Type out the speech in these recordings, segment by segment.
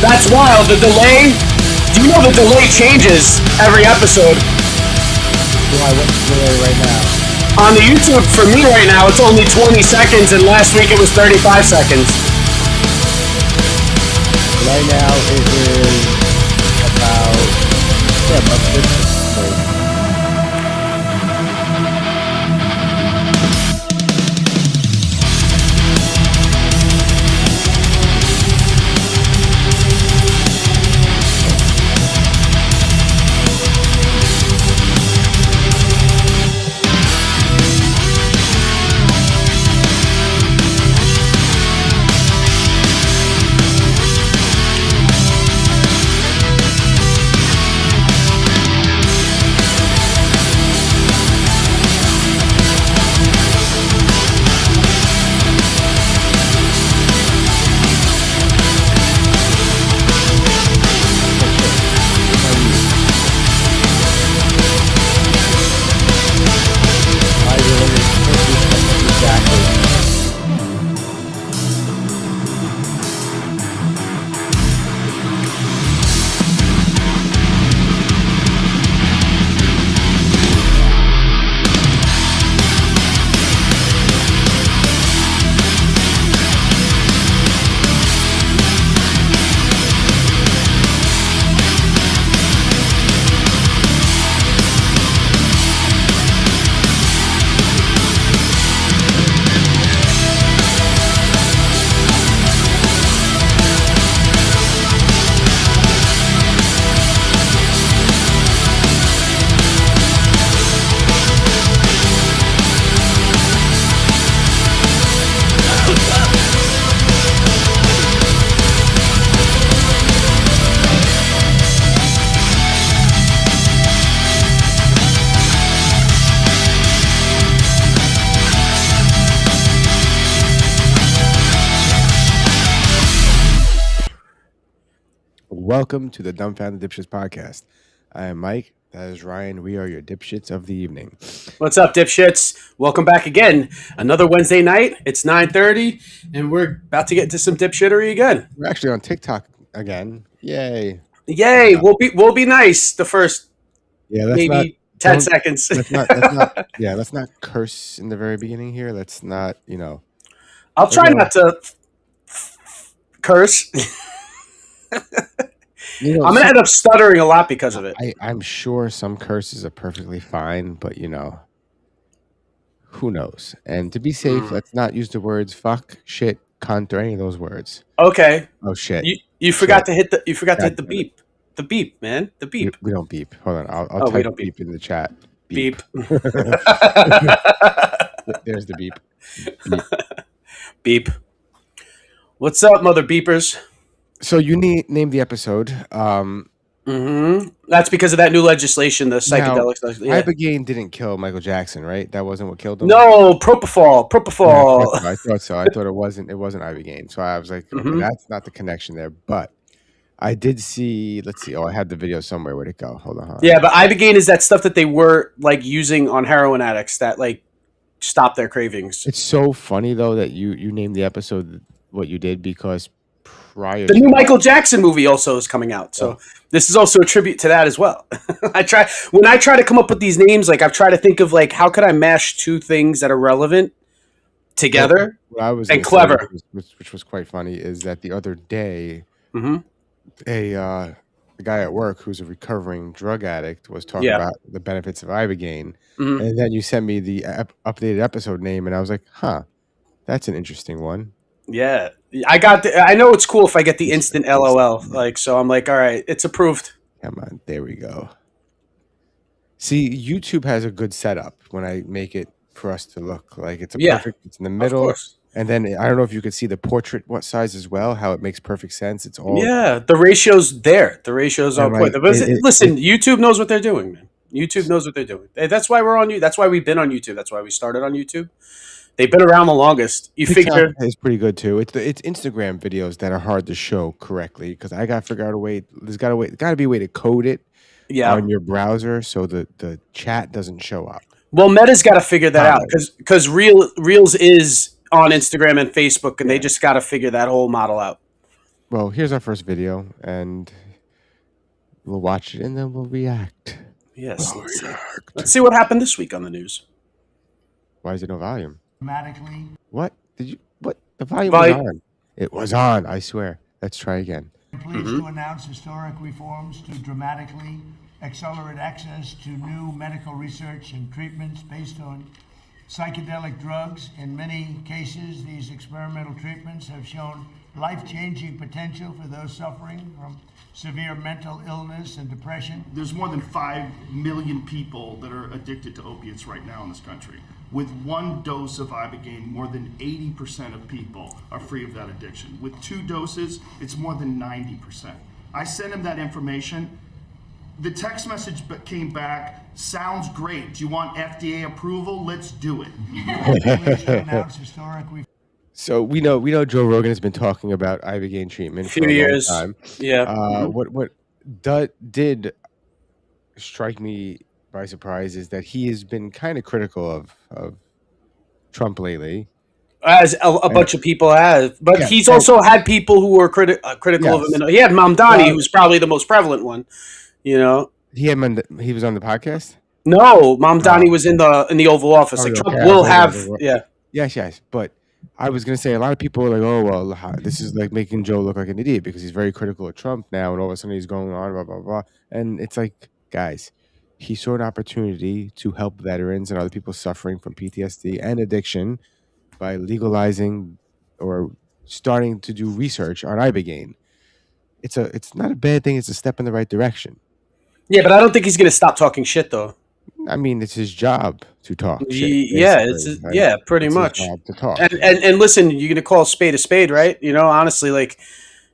That's wild. The delay. Do you know the delay changes every episode? Why? What's the delay right now? On the YouTube, for me right now, it's only 20 seconds, and last week it was 35 seconds. Right now it is about 50. Welcome to the Dumbfounded Dipshits Podcast. I am Mike. That is Ryan. We are your dipshits of the evening. What's up, dipshits? Welcome back again. Another Wednesday night. It's 9:30, and we're about to get into some dipshittery again. We're actually on TikTok again. Yay! Yay! We'll be nice the first maybe 10 seconds. Let's not curse in the very beginning here. Let's not, I'll try not to curse. I'm going to end up stuttering a lot because of it. I'm sure some curses are perfectly fine, but, who knows? And to be safe, let's not use the words fuck, shit, cunt, or any of those words. Okay. Oh, shit. You forgot to hit the beep. The beep, man. The beep. We don't beep. Hold on. I'll type beep in the chat. Beep. There's the beep. Beep. What's up, mother beepers? So you named the episode. That's because of that new legislation, the psychedelics. Yeah. Ibogaine didn't kill Michael Jackson, right? That wasn't what killed him? No, propofol. Yeah, I thought so. I thought it wasn't Ibogaine. So I was like, okay, that's not the connection there. But I did see, let's see. Oh, I had the video somewhere. Where'd it go? Hold on. Yeah, but Ibogaine is that stuff that they were like using on heroin addicts that like stop their cravings. It's so funny though that you named the episode what you did because the new Michael Jackson movie also is coming out, so this is also a tribute to that as well. When I try to come up with these names, like I've tried to think of like how could I mash two things that are relevant together what I was and going to say, clever. which was quite funny, is that the other day, Mm-hmm. a guy at work who's a recovering drug addict was talking Yeah. about the benefits of Ibogaine, Mm-hmm. and then you sent me the updated episode name, and I was like, "Huh, that's an interesting one." Yeah. I know it's cool if I get the Just instant fix it. LOL. Like, so I'm like, all right, it's approved. Come on, there we go. See, YouTube has a good setup when I make it for us to look like it's Yeah, it's in the of middle, course. and then I don't know if you could see the portrait what size as well, how it makes perfect sense. It's all Yeah, the ratio's there. The ratio's and on point. like But listen, YouTube knows what they're doing, man. YouTube knows what they're doing. That's why we're on you. That's why we've been on YouTube. That's why we started on YouTube. They've been around the longest. You TikTok figure, is pretty good too. It's Instagram videos that are hard to show correctly because I got to figure out a way. There's got to be a way to code it yeah. on your browser so the chat doesn't show up. Well, Meta's got to figure that out Comments. because Reels is on Instagram and Facebook, and they Yeah. just got to figure that whole model out. Well, here's our first video, and we'll watch it and then we'll react. Yes. Let's see what happened this week on the news. Why is there no volume? Dramatically. What did you? What the volume was on? It was on. I swear. Let's try again. Pleased to announce historic reforms to dramatically accelerate access to new medical research and treatments based on psychedelic drugs. In many cases, these experimental treatments have shown life-changing potential for those suffering from severe mental illness and depression. There's more than 5 million people that are addicted to opiates right now in this country. With one dose of Ibogaine, more than 80% of people are free of that addiction. With 2 doses, it's more than 90%. I sent him that information. The text message came back, sounds great. Do you want FDA approval? Let's do it. Pleased to announce historic reforms. So we know Joe Rogan has been talking about Ibogaine treatment for Few a years. long time. Yeah. What did strike me by surprise is that he has been kind of critical of Trump lately. As a bunch of people have, but Yeah, he's also had people who were critical of him. He had Mamdani, who's probably the most prevalent one. You know, He was on the podcast. no, Mamdani was in the Oval Office. Like Trump will have, yeah, Yes. But I was gonna say a lot of people are like, oh well, this is like making Joe look like an idiot because he's very critical of Trump now, and all of a sudden he's going on blah blah blah. And it's like, guys, he saw an opportunity to help veterans and other people suffering from PTSD and addiction by legalizing or starting to do research on Ibogaine. It's not a bad thing. It's a step in the right direction. yeah. But I don't think he's gonna stop talking shit though. I mean, it's his job to talk shit. Yeah, basically, right? yeah, pretty It's much. his job to talk. And listen, you're gonna call a spade, right? You know, honestly, like,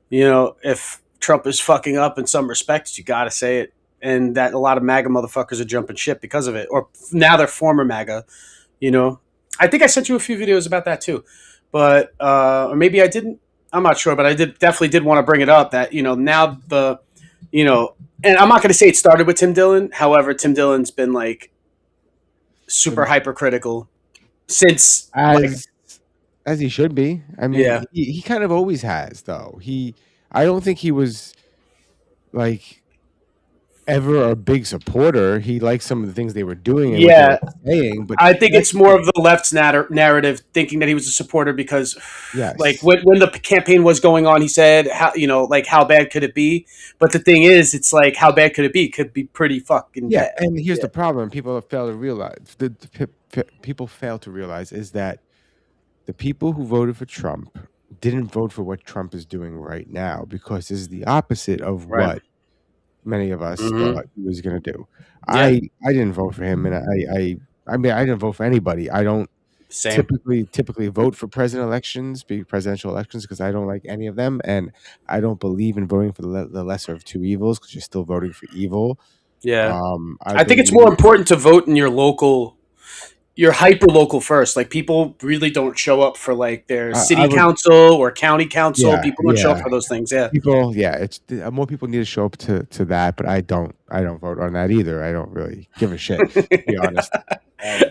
you know, if Trump is fucking up in some respects, you gotta say it. And that a lot of MAGA motherfuckers are jumping ship because of it, or now they're former MAGA. You know, I think I sent you a few videos about that too, but or maybe I didn't. I'm not sure, but I definitely did want to bring it up that, you know, now you know, and I'm not going to say it started with Tim Dillon. However, Tim Dillon's been like super hypercritical since As he should be. I mean, Yeah. he kind of always has, though. I don't think he was like ever a big supporter. He liked some of the things they were doing and Yeah. what they were saying, but I think it's more of the left's narrative, thinking that he was a supporter because, yes. like, when the campaign was going on, he said, "How how bad could it be?" But the thing is, it's like, how bad could it be? It could be pretty fucking bad. And here's the problem: people fail to realize people fail to realize is that the people who voted for Trump didn't vote for what Trump is doing right now because this is the opposite of what many of us thought he was going to do. Yeah. I didn't vote for him, and I mean I didn't vote for anybody. I don't typically vote for presidential elections because I don't like any of them, and I don't believe in voting for the lesser of two evils because you're still voting for evil. Yeah. I think it's more important to vote in your hyper local first. Like, people really don't show up for like their city council or county council. Yeah, people don't show up for those things. Yeah. It's more people need to show up to that, but I don't vote on that either. I don't really give a shit, to be honest.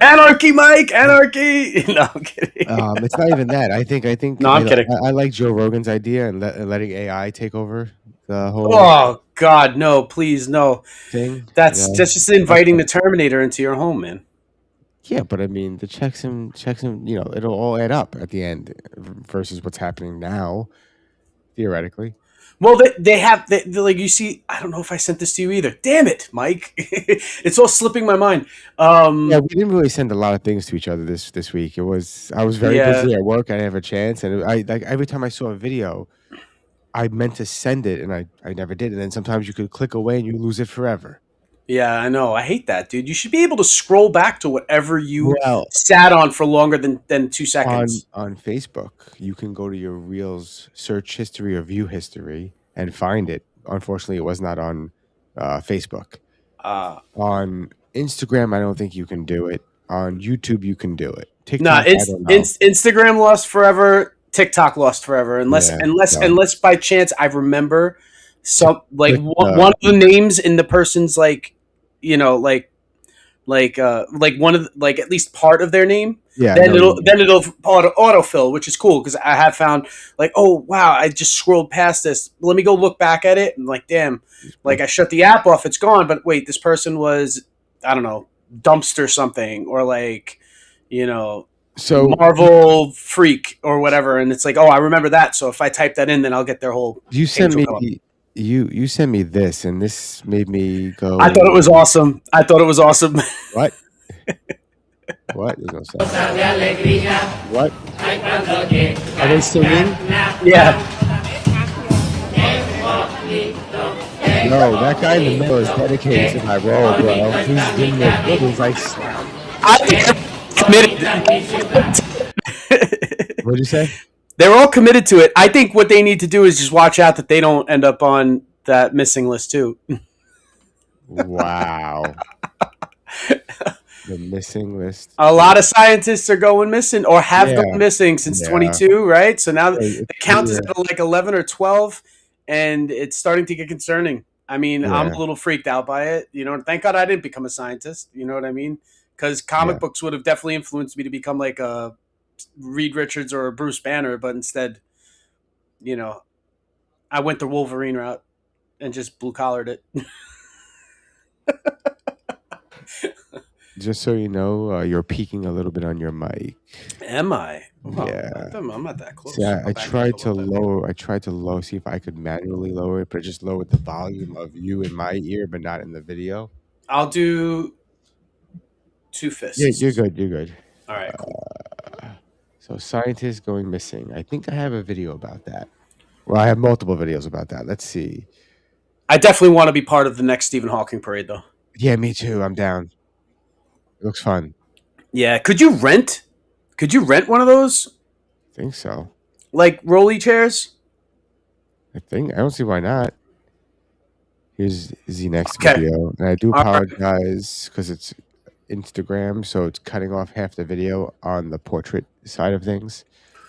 Anarchy, Mike, anarchy. No, I'm kidding. It's not even that. I think. No, I'm kidding. I like Joe Rogan's idea and letting AI take over the whole. Oh God, no! Please, no. Thing. That's just inviting the Terminator into your home, man. Yeah, but I mean, the checks and it'll all add up at the end versus what's happening now, theoretically. Well, like you see. I don't know if I sent this to you either. Damn it, Mike! It's all slipping my mind. Yeah, we didn't really send a lot of things to each other this week. I was very Yeah. busy at work. I didn't have a chance, and I like every time I saw a video, I meant to send it, and I never did. And then sometimes you could click away and you lose it forever. Yeah, I know. I hate that, dude. You should be able to scroll back to whatever you Well, sat on for longer than 2 seconds. on Facebook, you can go to your Reels search history or view history and find it. Unfortunately, it was not on Facebook. On Instagram, I don't think you can do it. On YouTube, you can do it. Nah, TikTok, I don't know. Instagram lost forever. TikTok lost forever. Unless by chance I remember some like one of the names in the person's like one of like at least part of their name. Yeah. Then it'll autofill, which is cool because I have found like, oh wow, I just scrolled past this. Let me go look back at it and like, damn, like I shut the app off, it's gone. But wait, this person was, I don't know, dumpster something or like, so Marvel freak or whatever, and it's like, oh, I remember that. So if I type that in, then I'll get their whole. You sent me you sent me this, and this made me go. I thought it was awesome. What? What? There's no sound. What? Are they singing? Yeah. No, that guy in the middle is dedicated to my role, bro. He's been there. He's like. What'd you say? They're all committed to it. I think what they need to do is just watch out that they don't end up on that missing list too. Wow. The missing list. A lot of scientists are going missing or have gone missing since 22, right? So now the count is at like 11 or 12, and it's starting to get concerning. I mean, I'm a little freaked out by it. Thank God I didn't become a scientist. You know what I mean? Because comic books would have definitely influenced me to become like a Reed Richards or a Bruce Banner, but instead, I went the Wolverine route and just blue-collared it. Just so you know, you're peaking a little bit on your mic. Am I? Oh, yeah. I'm not that close. See, I tried to lower, see if I could manually lower it, but I just lowered the volume of you in my ear, but not in the video. I'll do 2 fists. Yeah, you're good. All right, cool. So scientists going missing. I think I have a video about that. Well, I have multiple videos about that. Let's see. I definitely want to be part of the next Stephen Hawking parade, though. Yeah, me too. I'm down. It looks fun. Yeah. Could you rent one of those? I think so. Like rolly chairs? I don't see why not. Here's the next video. And I do apologize because it's Instagram, so it's cutting off half the video on the portrait side of things.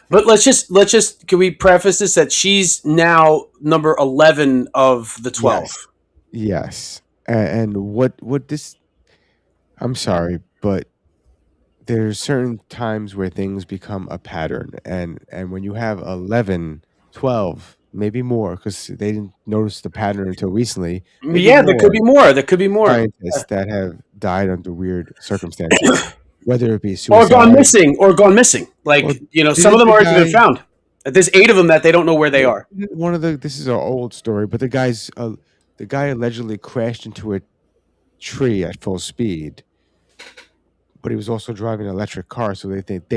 But let's just can we preface this that she's now number 11 of the 12? Yes. And what this, I'm sorry, but there's certain times where things become a pattern, and when you have 11, 12, maybe more, because they didn't notice the pattern until recently. Yeah, there could be more. Scientists that have died under weird circumstances, whether it be suicide or gone missing. Like, some of them aren't even found. There's 8 of them that they don't know where they are. This is an old story, but the guy allegedly crashed into a tree at full speed, but he was also driving an electric car. So they think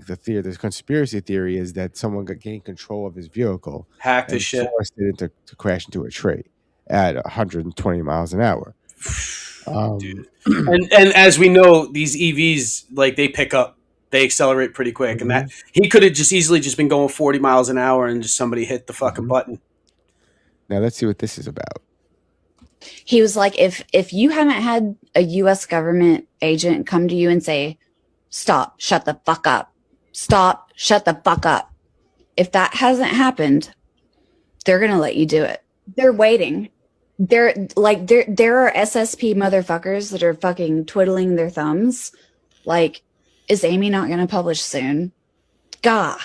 the conspiracy theory is that someone gained control of his vehicle, hacked his shit, forced it to crash into a tree at 120 miles an hour. Dude. And as we know, these EVs, like, they accelerate pretty quick, and that he could have just easily been going 40 miles an hour and just somebody hit the fucking button. Now let's see what this is about. He was like, if you haven't had a U.S. government agent come to you and say, stop, shut the fuck up, stop, shut the fuck up. If that hasn't happened, they're going to let you do it. They're waiting. There are SSP motherfuckers that are fucking twiddling their thumbs. Like, is Amy not going to publish soon? Gah,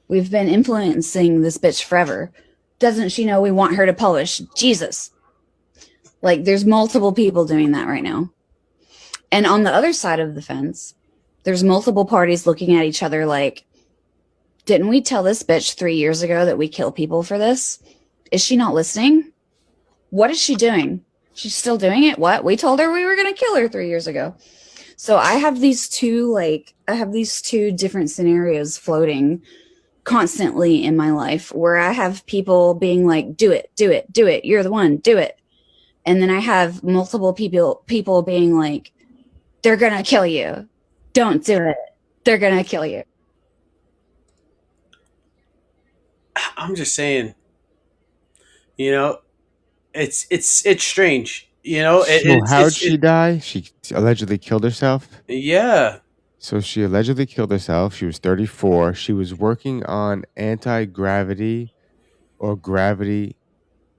we've been influencing this bitch forever. Doesn't she know we want her to publish? Jesus. Like, there's multiple people doing that right now. And on the other side of the fence, there's multiple parties looking at each other like, didn't we tell this bitch 3 years ago that we kill people for this? Is she not listening? What is she doing? She's still doing it? What? We told her we were going to kill her 3 years ago. So I have these two different scenarios floating constantly in my life where I have people being like, do it, do it, do it. You're the one, do it. And then I have multiple people being like, they're going to kill you. Don't do it. They're going to kill you. I'm just saying, you know, it's strange. You know, So how did she die? She allegedly killed herself? Yeah. So she allegedly killed herself. She was 34. She was working on anti-gravity or gravity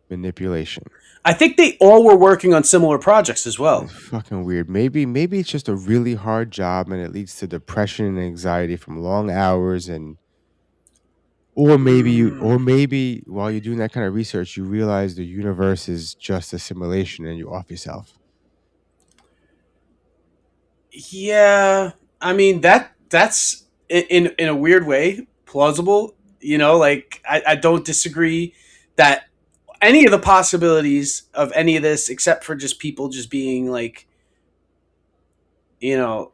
manipulation. I think they all were working on similar projects as well. It's fucking weird. Maybe it's just a really hard job and it leads to depression and anxiety from long hours or maybe while you're doing that kind of research, you realize the universe is just a simulation and you off yourself. Yeah, I mean that's in a weird way plausible. You know, like I don't disagree that any of the possibilities of any of this, except for just people just being like, you know,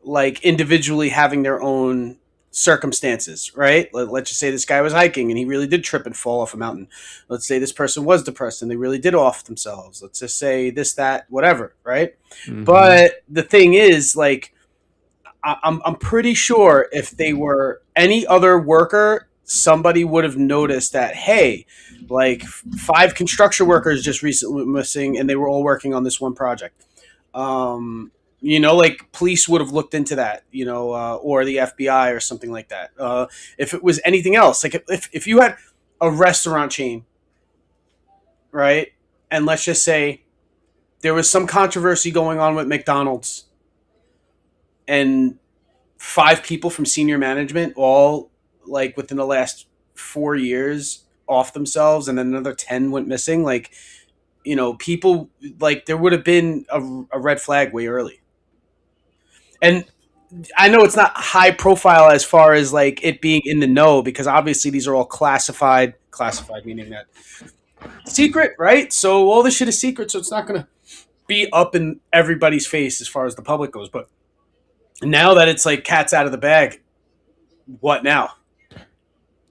like individually having their own circumstances, right? Let's just say this guy was hiking and he really did trip and fall off a mountain. Let's say this person was depressed and they really did off themselves. Let's just say this, that, whatever, right? Mm-hmm. But the thing is, like, I'm pretty sure if they were any other worker, somebody would have noticed that, hey, like 5 construction workers just recently missing and they were all working on this one project. You know, like police would have looked into that, you know, or the FBI or something like that. If it was anything else, like if you had a restaurant chain, right? And let's just say there was some controversy going on with McDonald's and 5 people from senior management all like within the last 4 years off themselves and then another 10 went missing. Like, you know, people like there would have been a red flag way early. And I know it's not high profile as far as like it being in the know because obviously these are all classified meaning that secret, right? So all this shit is secret, so it's not going to be up in everybody's face as far as the public goes. But now that it's like cat's out of the bag, what now?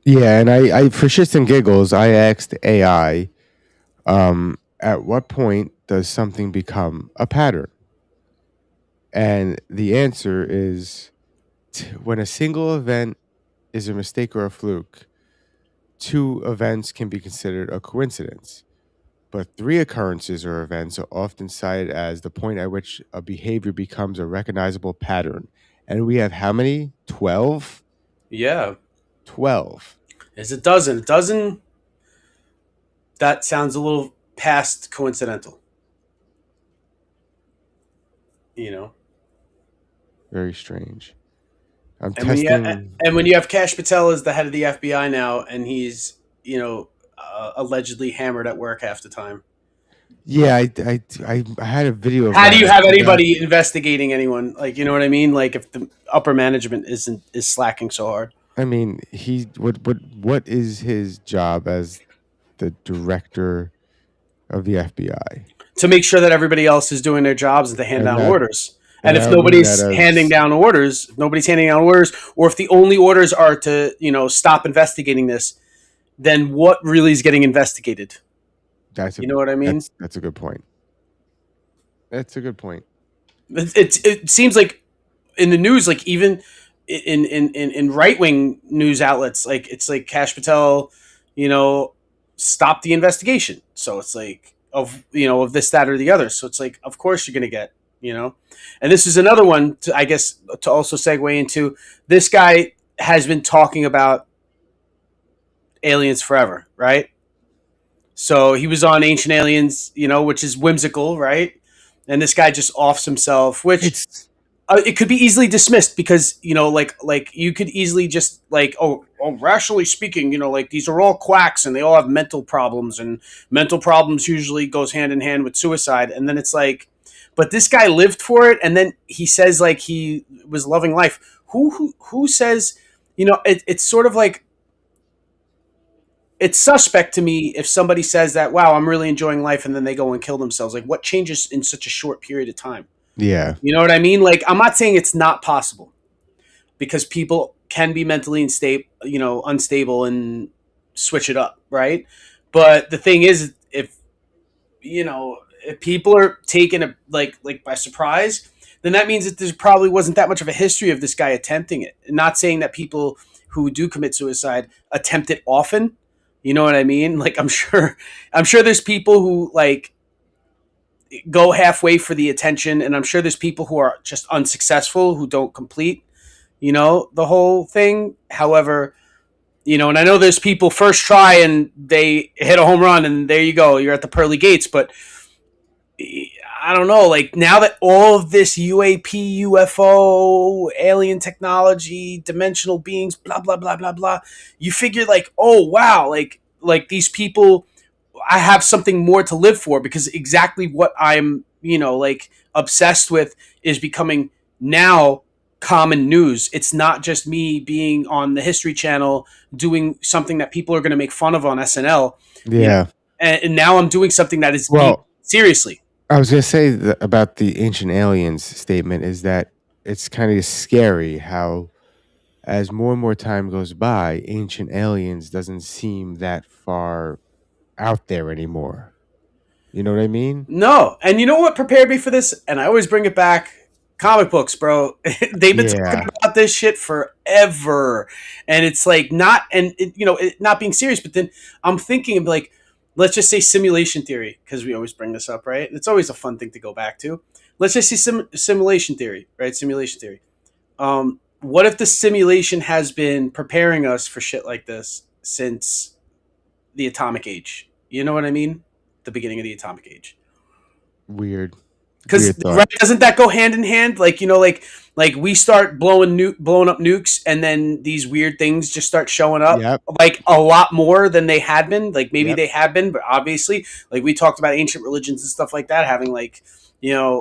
Yeah, and I for shits and giggles, I asked AI, at what point does something become a pattern? And the answer is when a single event is a mistake or a fluke, 2 events can be considered a coincidence. But 3 occurrences or events are often cited as the point at which a behavior becomes a recognizable pattern. And we have how many? 12? Yeah. 12. Is a dozen. A dozen, that sounds a little past coincidental. You know? Very strange. And when you have Kash Patel as the head of the FBI now, and he's, you know, allegedly hammered at work half the time. Yeah, I had a video of how do you have anybody investigating anyone? Like, you know what I mean? Like if the upper management is slacking so hard. I mean, what is his job as the director of the FBI? To make sure that everybody else is doing their jobs and to hand down orders. And if nobody's handing down orders, or if the only orders are to, you know, stop investigating this, then what really is getting investigated? You know what I mean? That's a good point. That's a good point. It seems like in the news, like even in right-wing news outlets, like it's like Kash Patel, you know, stopped the investigation. So it's like of this, that, or the other. So it's like, of course you're going to get, you know, and this is another one to, I guess, to also segue into. This guy has been talking about aliens forever, right? So he was on Ancient Aliens, you know, which is whimsical, right? And this guy just offs himself, which it could be easily dismissed because, you know, like you could easily just like, oh, rationally speaking, you know, like these are all quacks and they all have mental problems, and mental problems usually goes hand in hand with suicide. And then it's like, but this guy lived for it, and then he says like he was loving life. Who says, it's sort of like, it's suspect to me if somebody says that, wow, I'm really enjoying life, and then they go and kill themselves. Like, what changes in such a short period of time? Yeah. You know what I mean? Like, I'm not saying it's not possible, because people can be mentally unstable and switch it up, right? But the thing is, if people are taken like by surprise, then that means that there probably wasn't that much of a history of this guy attempting it. Not saying that people who do commit suicide attempt it often. You know what I mean? Like, I'm sure there's people who like go halfway for the attention, and I'm sure there's people who are just unsuccessful, who don't complete, the whole thing. However, and I know there's people first try and they hit a home run, and there you go, you're at the pearly gates. But I don't know, like, now that all of this UAP, UFO, alien technology, dimensional beings, blah, blah, blah, blah, blah, you figure like, oh, wow, like these people, I have something more to live for, because exactly what I'm, like obsessed with is becoming now common news. It's not just me being on the History Channel doing something that people are going to make fun of on SNL. Yeah. And now I'm doing something that is seriously. I was going to say about the ancient aliens statement is that it's kind of scary how, as more and more time goes by, ancient aliens doesn't seem that far out there anymore. You know what I mean? No. And you know what prepared me for this? And I always bring it back. Comic books, bro. They've been talking about this shit forever. And it's like not being serious, but then I'm thinking of like, let's just say simulation theory, because we always bring this up, right? It's always a fun thing to go back to. Let's just say simulation theory, right? Simulation theory. What if the simulation has been preparing us for shit like this since the atomic age? You know what I mean? The beginning of the atomic age. Weird. Because doesn't that go hand in hand? Like, like we start blowing up nukes, and then these weird things just start showing up, like a lot more than they had been. Like maybe they had been, but obviously, like we talked about ancient religions and stuff like that, having like, wow,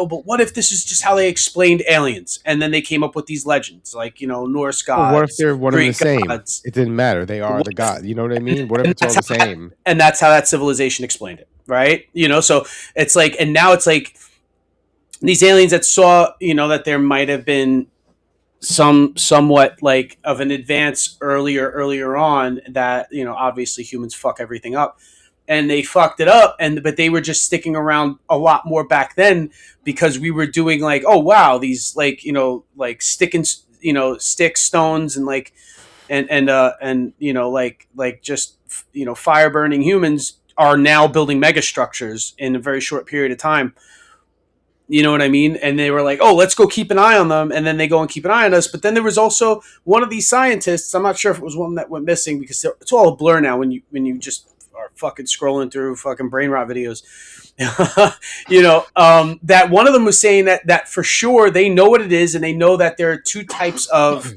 but what if this is just how they explained aliens, and then they came up with these legends, like Norse gods. Well, what if they're one Greek and the same? gods? It didn't matter. They are the god. You know what I mean? What if it's all the same? And that's how that civilization explained it, right? So it's like, and now it's like these aliens that saw, that there might have been somewhat like of an advance earlier on, that obviously humans fuck everything up. And they fucked it up, but they were just sticking around a lot more back then, because we were doing like, oh wow, these like like sticking stick stones and like and like just fire burning humans are now building mega structures in a very short period of time. You know what I mean? And they were like, oh, let's go keep an eye on them. And then they go and keep an eye on us. But then there was also one of these scientists. I'm not sure if it was one that went missing, because it's all a blur now when you just are fucking scrolling through fucking brain rot videos. That one of them was saying that for sure they know what it is, and they know that there are two types of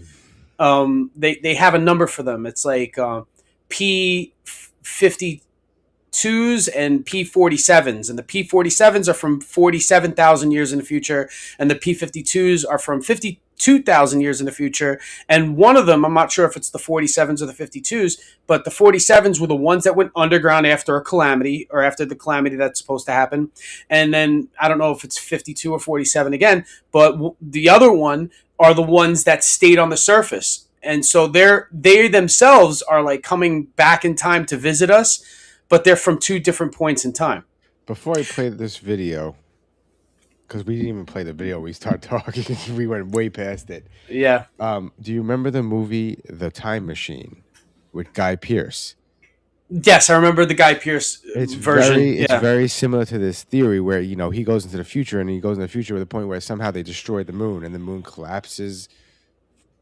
they have a number for them. It's like P52s and P47s, and the P47s are from 47,000 years in the future, and the P52s are from 52,000 years in the future. And one of them, I'm not sure if it's the 47s or the 52s, but the 47s were the ones that went underground after a calamity, or after the calamity that's supposed to happen. And then I don't know if it's 52 or 47 again, but the other one are the ones that stayed on the surface. And so they themselves are like coming back in time to visit us, but they're from two different points in time. Before I play this video, because we didn't even play the video, we started talking. We went way past it. Yeah. Do you remember the movie The Time Machine with Guy Pearce? Yes, I remember the Guy Pearce version. It's very similar to this theory where, he goes into the future, and he goes into the future with a point where somehow they destroy the moon, and the moon collapses,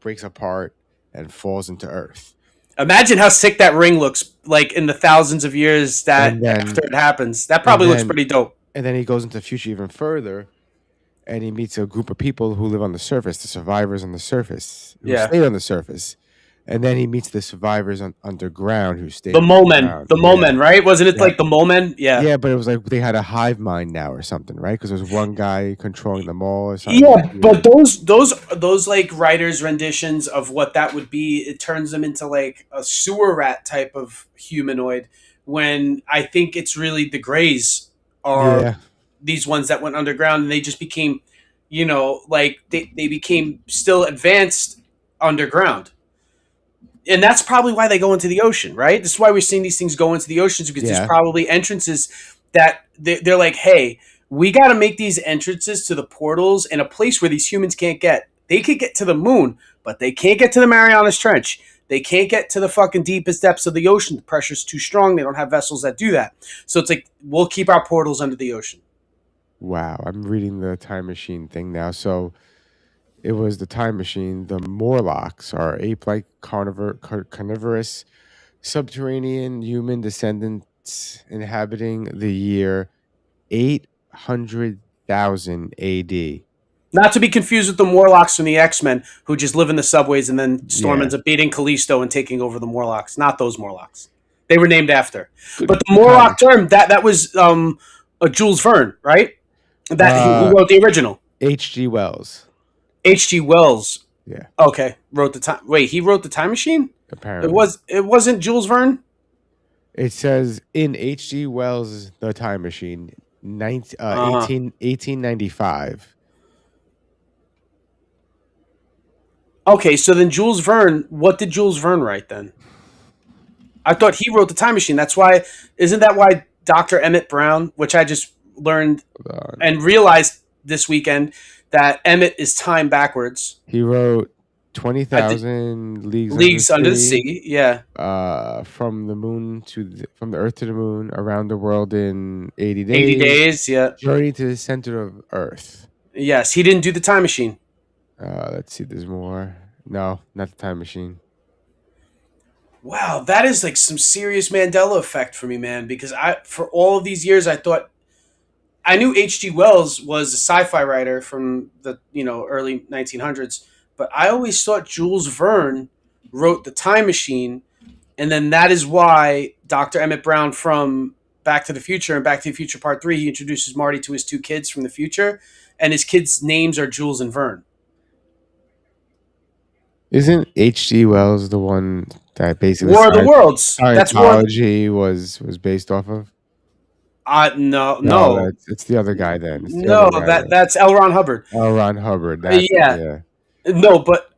breaks apart, and falls into Earth. Imagine how sick that ring looks like in the thousands of years after it happens. That probably looks pretty dope. And then he goes into the future even further, and he meets a group of people who live on the surface, the survivors on the surface, who stay on the surface. And then he meets the survivors underground who stayed The Molemen, underground. right? Wasn't it Yeah. like the Molemen? Yeah. Yeah, but it was like they had a hive mind now or something, right? Because there was one guy controlling them all or something. Yeah, but those like writers' renditions of what that would be, it turns them into like a sewer rat type of humanoid. When I think it's really the Greys are Yeah. these ones that went underground, and they just became, like they became still advanced underground. And that's probably why they go into the ocean, right? This is why we're seeing these things go into the oceans, because there's probably entrances that they're like, hey, we got to make these entrances to the portals in a place where these humans can't get. They could get to the moon, but they can't get to the Marianas Trench. They can't get to the fucking deepest depths of the ocean. The pressure's too strong. They don't have vessels that do that. So it's like, we'll keep our portals under the ocean. Wow. I'm reading the time machine thing now. So it was the time machine. The Morlocks are ape-like carnivorous subterranean human descendants inhabiting the year 800,000 AD. Not to be confused with the Morlocks from the X-Men, who just live in the subways and then Storm ends up beating Callisto and taking over the Morlocks. Not those Morlocks. They were named after. But the Morlock term, that was Jules Verne, right? Who wrote the original? H.G. Wells. H.G. Wells. Yeah. Okay. Wrote the time. Wait, he wrote the Time Machine? Apparently. It wasn't Jules Verne? It says in H.G. Wells' The Time Machine, 1895. Okay, so then Jules Verne, what did Jules Verne write then? I thought he wrote the Time Machine. Isn't that why Dr. Emmett Brown, which I just learned and realized this weekend that Emmett is time backwards. He wrote 20,000 Leagues Under the Sea. Yeah. From the Earth to the moon, around the world in 80 days. 80 days, yeah. Journey to the center of Earth. Yes, he didn't do the Time Machine. Let's see, there's more. No, not the Time Machine. Wow, that is like some serious Mandela effect for me, man, because for all of these years I thought I knew H.G. Wells was a sci-fi writer from the early 1900s, but I always thought Jules Verne wrote The Time Machine, and then that is why Dr. Emmett Brown from Back to the Future and Back to the Future Part 3, he introduces Marty to his two kids from the future, and his kids' names are Jules and Verne. Isn't H.G. Wells the one that basically War of the Worlds? That's Scientology was based off of? No. It's the other guy then. That's L. Ron Hubbard. L. Ron Hubbard. Yeah. No, but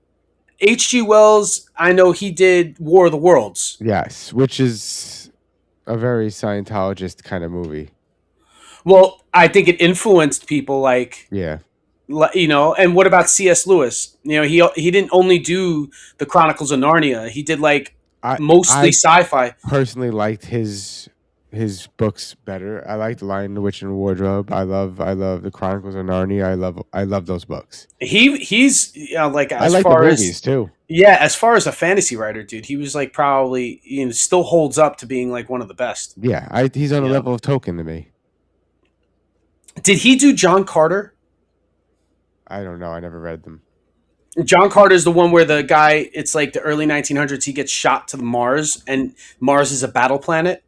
H.G. Wells, I know he did War of the Worlds. Yes, which is a very Scientologist kind of movie. Well, I think it influenced people like... Yeah. And what about C.S. Lewis? He didn't only do the Chronicles of Narnia. He did mostly sci-fi. Personally liked his books better. I liked Lion, the Witch, and the Wardrobe. I love the Chronicles of Narnia. I love those books. He's I like the movies too. Yeah, as far as a fantasy writer, dude, he was probably still holds up to being one of the best. Yeah, he's on a level of Tolkien to me. Did he do John Carter? I don't know. I never read them. John Carter is the one where the guy, it's like the early 1900s, he gets shot to Mars, and Mars is a battle planet.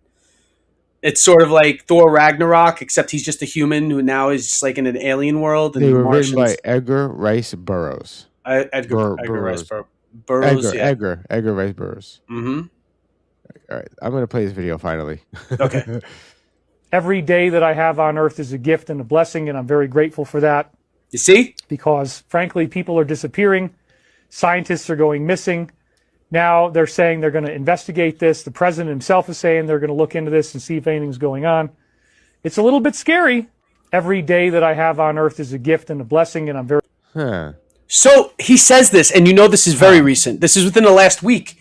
It's sort of like Thor Ragnarok, except he's just a human who now is just in an alien world. And they were written by Edgar Rice Burroughs. Edgar Rice Burroughs. Edgar Rice Burroughs. Mm-hmm. All right. I'm going to play this video finally. Okay. Every day that I have on Earth is a gift and a blessing, and I'm very grateful for that. You see? Because, frankly, people are disappearing. Scientists are going missing. Now they're saying they're going to investigate this. The president himself is saying they're going to look into this and see if anything's going on. It's a little bit scary. Every day that I have on Earth is a gift and a blessing, and I'm very... So he says this, and this is very recent. This is within the last week.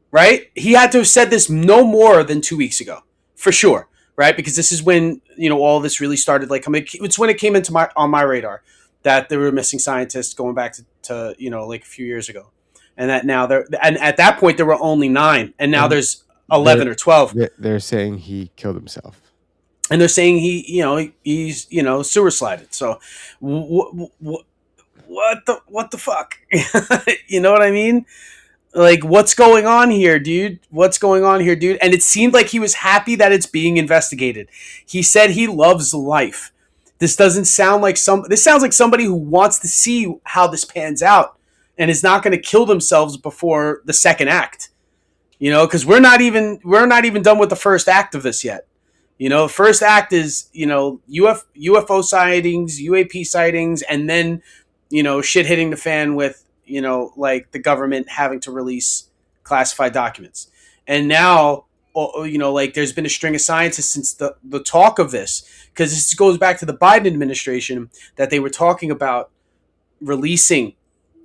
Right? He had to have said this no more than 2 weeks ago. For sure. Right? Because this is when, all this really started coming. It's when it came on my radar that there were missing scientists going back to a few years ago. And that now and at that point there were only 9, and now there's 11 or 12. They're saying he killed himself. And they're saying he's sewer slided. So what the fuck? You know what I mean? Like, what's going on here, dude? What's going on here, dude? And it seemed like he was happy that it's being investigated. He said he loves life. This doesn't sound like this sounds like somebody who wants to see how this pans out and is not going to kill themselves before the second act. You know, because we're not even done with the first act of this yet. You know, the first act is, you know, UFO sightings, UAP sightings, and then, you know, shit hitting the fan with, you know, like the government having to release classified documents. And now, you know, like there's been a string of scientists since the talk of this, because this goes back to the Biden administration that they were talking about releasing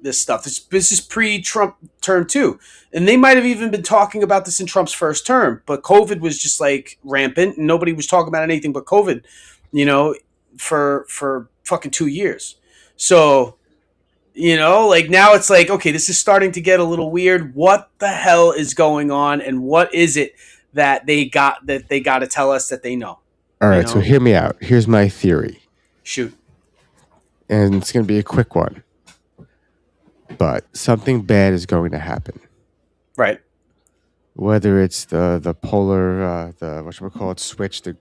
this stuff. This is pre-Trump term too. And they might have even been talking about this in Trump's first term, but COVID was just like rampant and nobody was talking about anything but COVID, you know, for fucking 2 years. So, you know, like now it's like, okay, this is starting to get a little weird. What the hell is going on? And what is it that they got to tell us that they know? All right. So hear me out. Here's my theory. Shoot. And it's going to be a quick one. But something bad is going to happen. Right. Whether it's the polar, the whatchamacallit switch, the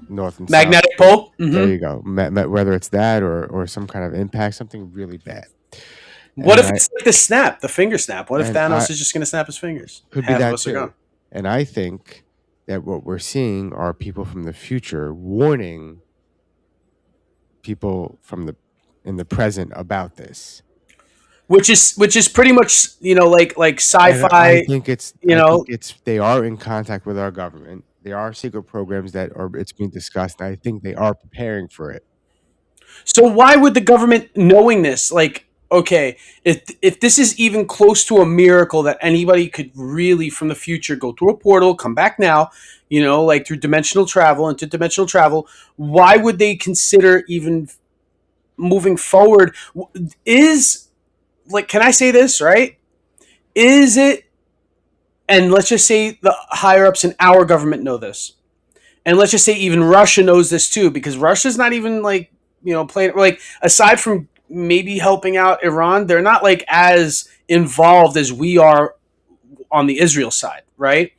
north and magnetic south. pole. Mm-hmm. There you go. Whether it's that or some kind of impact, something really bad. What if it's like the finger snap? What if Thanos is just going to snap his fingers? Could be that too. And I think that what we're seeing are people from the future warning people in the present about this. Which is pretty much, you know, like sci-fi. I think they are in contact with our government. There are secret programs it's being discussed. And I think they are preparing for it. So why would the government, knowing this, like, okay, if this is even close to a miracle that anybody could really from the future go through a portal, come back now, you know, like through interdimensional travel, why would they consider even moving forward? Like, can I say this, right? Is it, and let's just say the higher ups in our government know this, and let's just say even Russia knows this too, because Russia's not even like, you know, playing, like, aside from maybe helping out Iran, they're not like as involved as we are on the Israel side, right?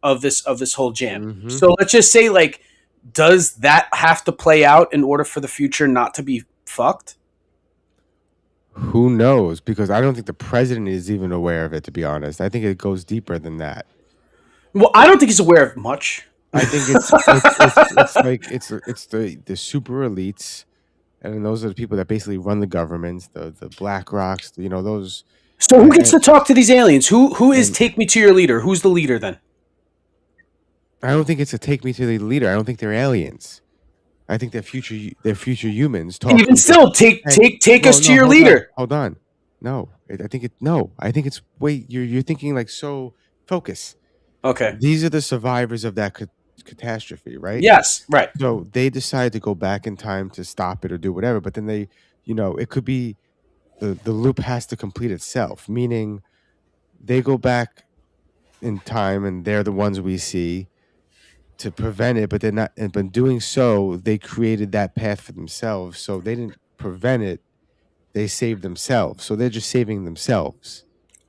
Of this whole jam. Mm-hmm. So let's just say, like, does that have to play out in order for the future not to be fucked? Who knows? Because I don't think the president is even aware of it, to be honest. I think it goes deeper than that. Well, I don't think he's aware of much. I think it's the super elites, and those are the people that basically run the governments, the Black Rocks, you know, those. So who gets to talk to these aliens? Who is take me to your leader? Who's the leader then? I don't think it's a take me to the leader. I don't think they're aliens. I think they're future humans. Even still, take us to your leader. Hold on. No, I think it's wait. You're thinking like so. Focus. Okay. These are the survivors of that catastrophe, right? Yes, right. So they decide to go back in time to stop it or do whatever, but then they, you know, it could be the loop has to complete itself. Meaning, they go back in time and they're the ones we see to prevent it, but they're not. And by doing so, they created that path for themselves. So they didn't prevent it; they saved themselves. So they're just saving themselves.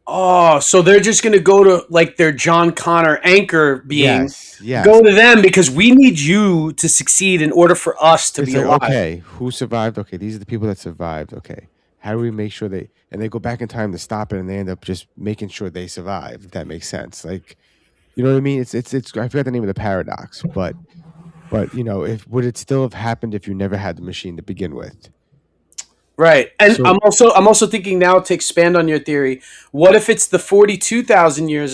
Oh, so they're just going to go to like their John Connor anchor being. Yes. Go to them because we need you to succeed in order for us to be alive. Okay, who survived? Okay, these are the people that survived. Okay, how do we make sure they go back in time to stop it, and they end up just making sure they survive? If that makes sense, like. You know what I mean? It's. I forgot the name of the paradox, but you know, would it still have happened if you never had the machine to begin with? Right, and so, I'm also thinking now to expand on your theory. What if it's the 42,000 year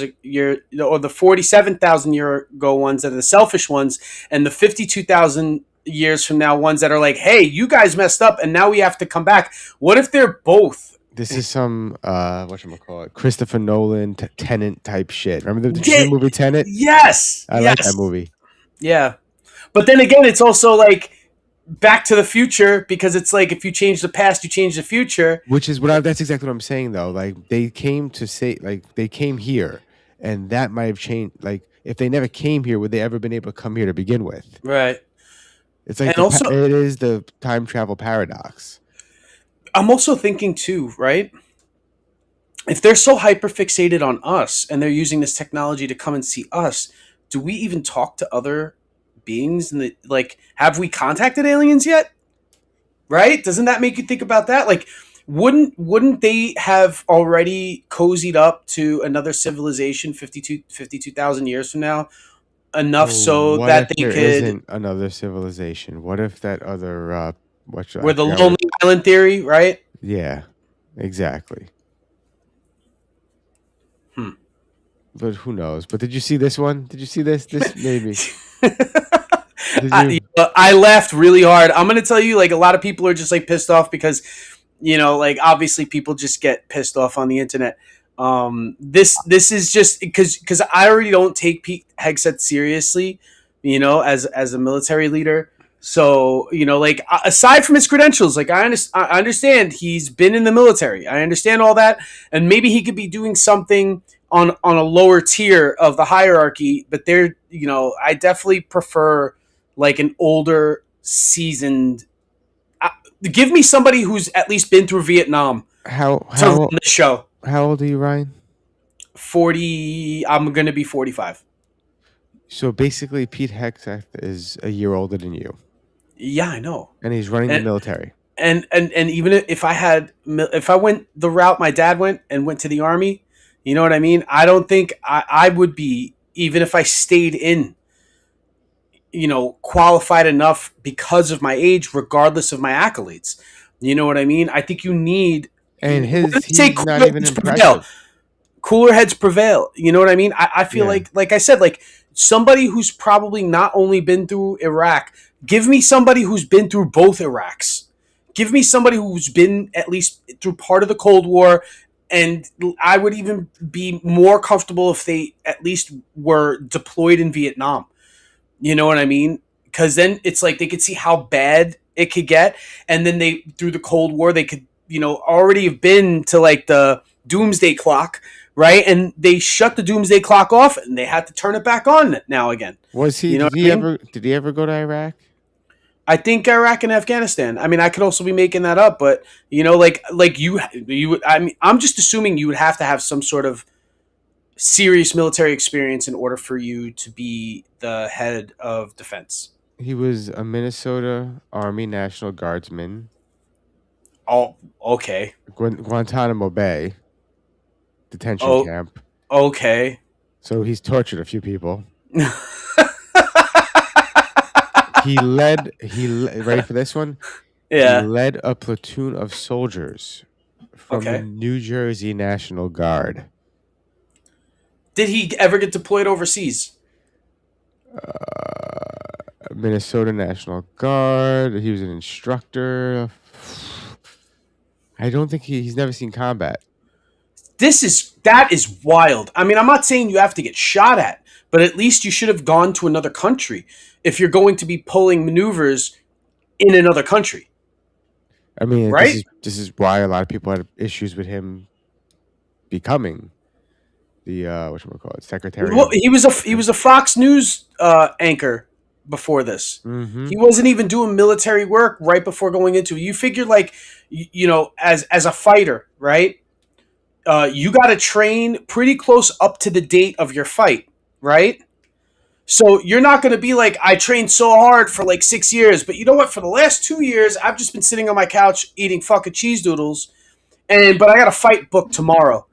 or the 47,000 year ago ones that are the selfish ones, and the 52,000 years from now ones that are like, hey, you guys messed up, and now we have to come back. What if they're both? This is some whatchamacallit, Christopher Nolan Tenet type shit. Remember the movie Tenet? Yes. I like that movie. Yeah. But then again, it's also like Back to the Future, because it's like if you change the past, you change the future. Which is that's exactly what I'm saying though. Like they came here, and that might have changed. Like if they never came here, would they ever been able to come here to begin with? Right. It's like it is the time travel paradox. I'm also thinking too, right? If they're so hyper fixated on us and they're using this technology to come and see us, do we even talk to other beings? And like, have we contacted aliens yet? Right? Doesn't that make you think about that? Like, wouldn't they have already cozied up to another civilization 52,000 years from now, enough so What that if they there could? isn't another civilization? What if that other Where the lonely island theory, right? Yeah, exactly. Hmm. But who knows? But did you see this one? Did you see this? This maybe. I laughed really hard. I'm gonna tell you, like, a lot of people are just like pissed off because, like, obviously people just get pissed off on the internet. This is just because I already don't take Pete Hegseth seriously, as a military leader. So, like, aside from his credentials, like, I understand he's been in the military. I understand all that, and maybe he could be doing something on a lower tier of the hierarchy. But I definitely prefer like an older, seasoned. Give me somebody who's at least been through Vietnam to run the show. How old are you, Ryan? 40. I'm going to be 45. So basically, Pete Hegseth is a year older than you. Yeah, I know. And he's running the military. And even if I went the route my dad went and went to the Army, you know what I mean? I don't think I would be, even if I stayed in, qualified enough because of my age, regardless of my accolades. You know what I mean? I think you need. And he's not even impressive. Cooler heads prevail. You know what I mean? I feel like I said, like, somebody who's probably not only been through Iraq. Give me somebody who's been through both Iraqs. Give me somebody who's been at least through part of the Cold War. And I would even be more comfortable if they at least were deployed in Vietnam. You know what I mean? Because then it's like they could see how bad it could get. And then through the Cold War, they could, already have been to like the doomsday clock, right? And they shut the doomsday clock off and they had to turn it back on now again. Was he, did he ever go to Iraq? I think Iraq and Afghanistan. I mean, I could also be making that up, but like you, I mean, I'm just assuming you would have to have some sort of serious military experience in order for you to be the head of defense. He was a Minnesota Army National Guardsman. Oh, okay. Guantanamo Bay detention camp. Okay. So he's tortured a few people. He led, ready for this one? Yeah. He led a platoon of soldiers from the New Jersey National Guard. Did he ever get deployed overseas? Minnesota National Guard. He was an instructor. I don't think he's never seen combat. That is wild. I mean, I'm not saying you have to get shot at, but at least you should have gone to another country if you're going to be pulling maneuvers in another country. I mean, right? This is why a lot of people had issues with him becoming the secretary. Well, he was a Fox News anchor before this. Mm-hmm. He wasn't even doing military work right before going into it. You figured, like, as a fighter, right? You got to train pretty close up to the date of your fight, right? So you're not going to be like, I trained so hard for like 6 years, but you know what? For the last 2 years, I've just been sitting on my couch eating fucking cheese doodles, but I got a fight booked tomorrow.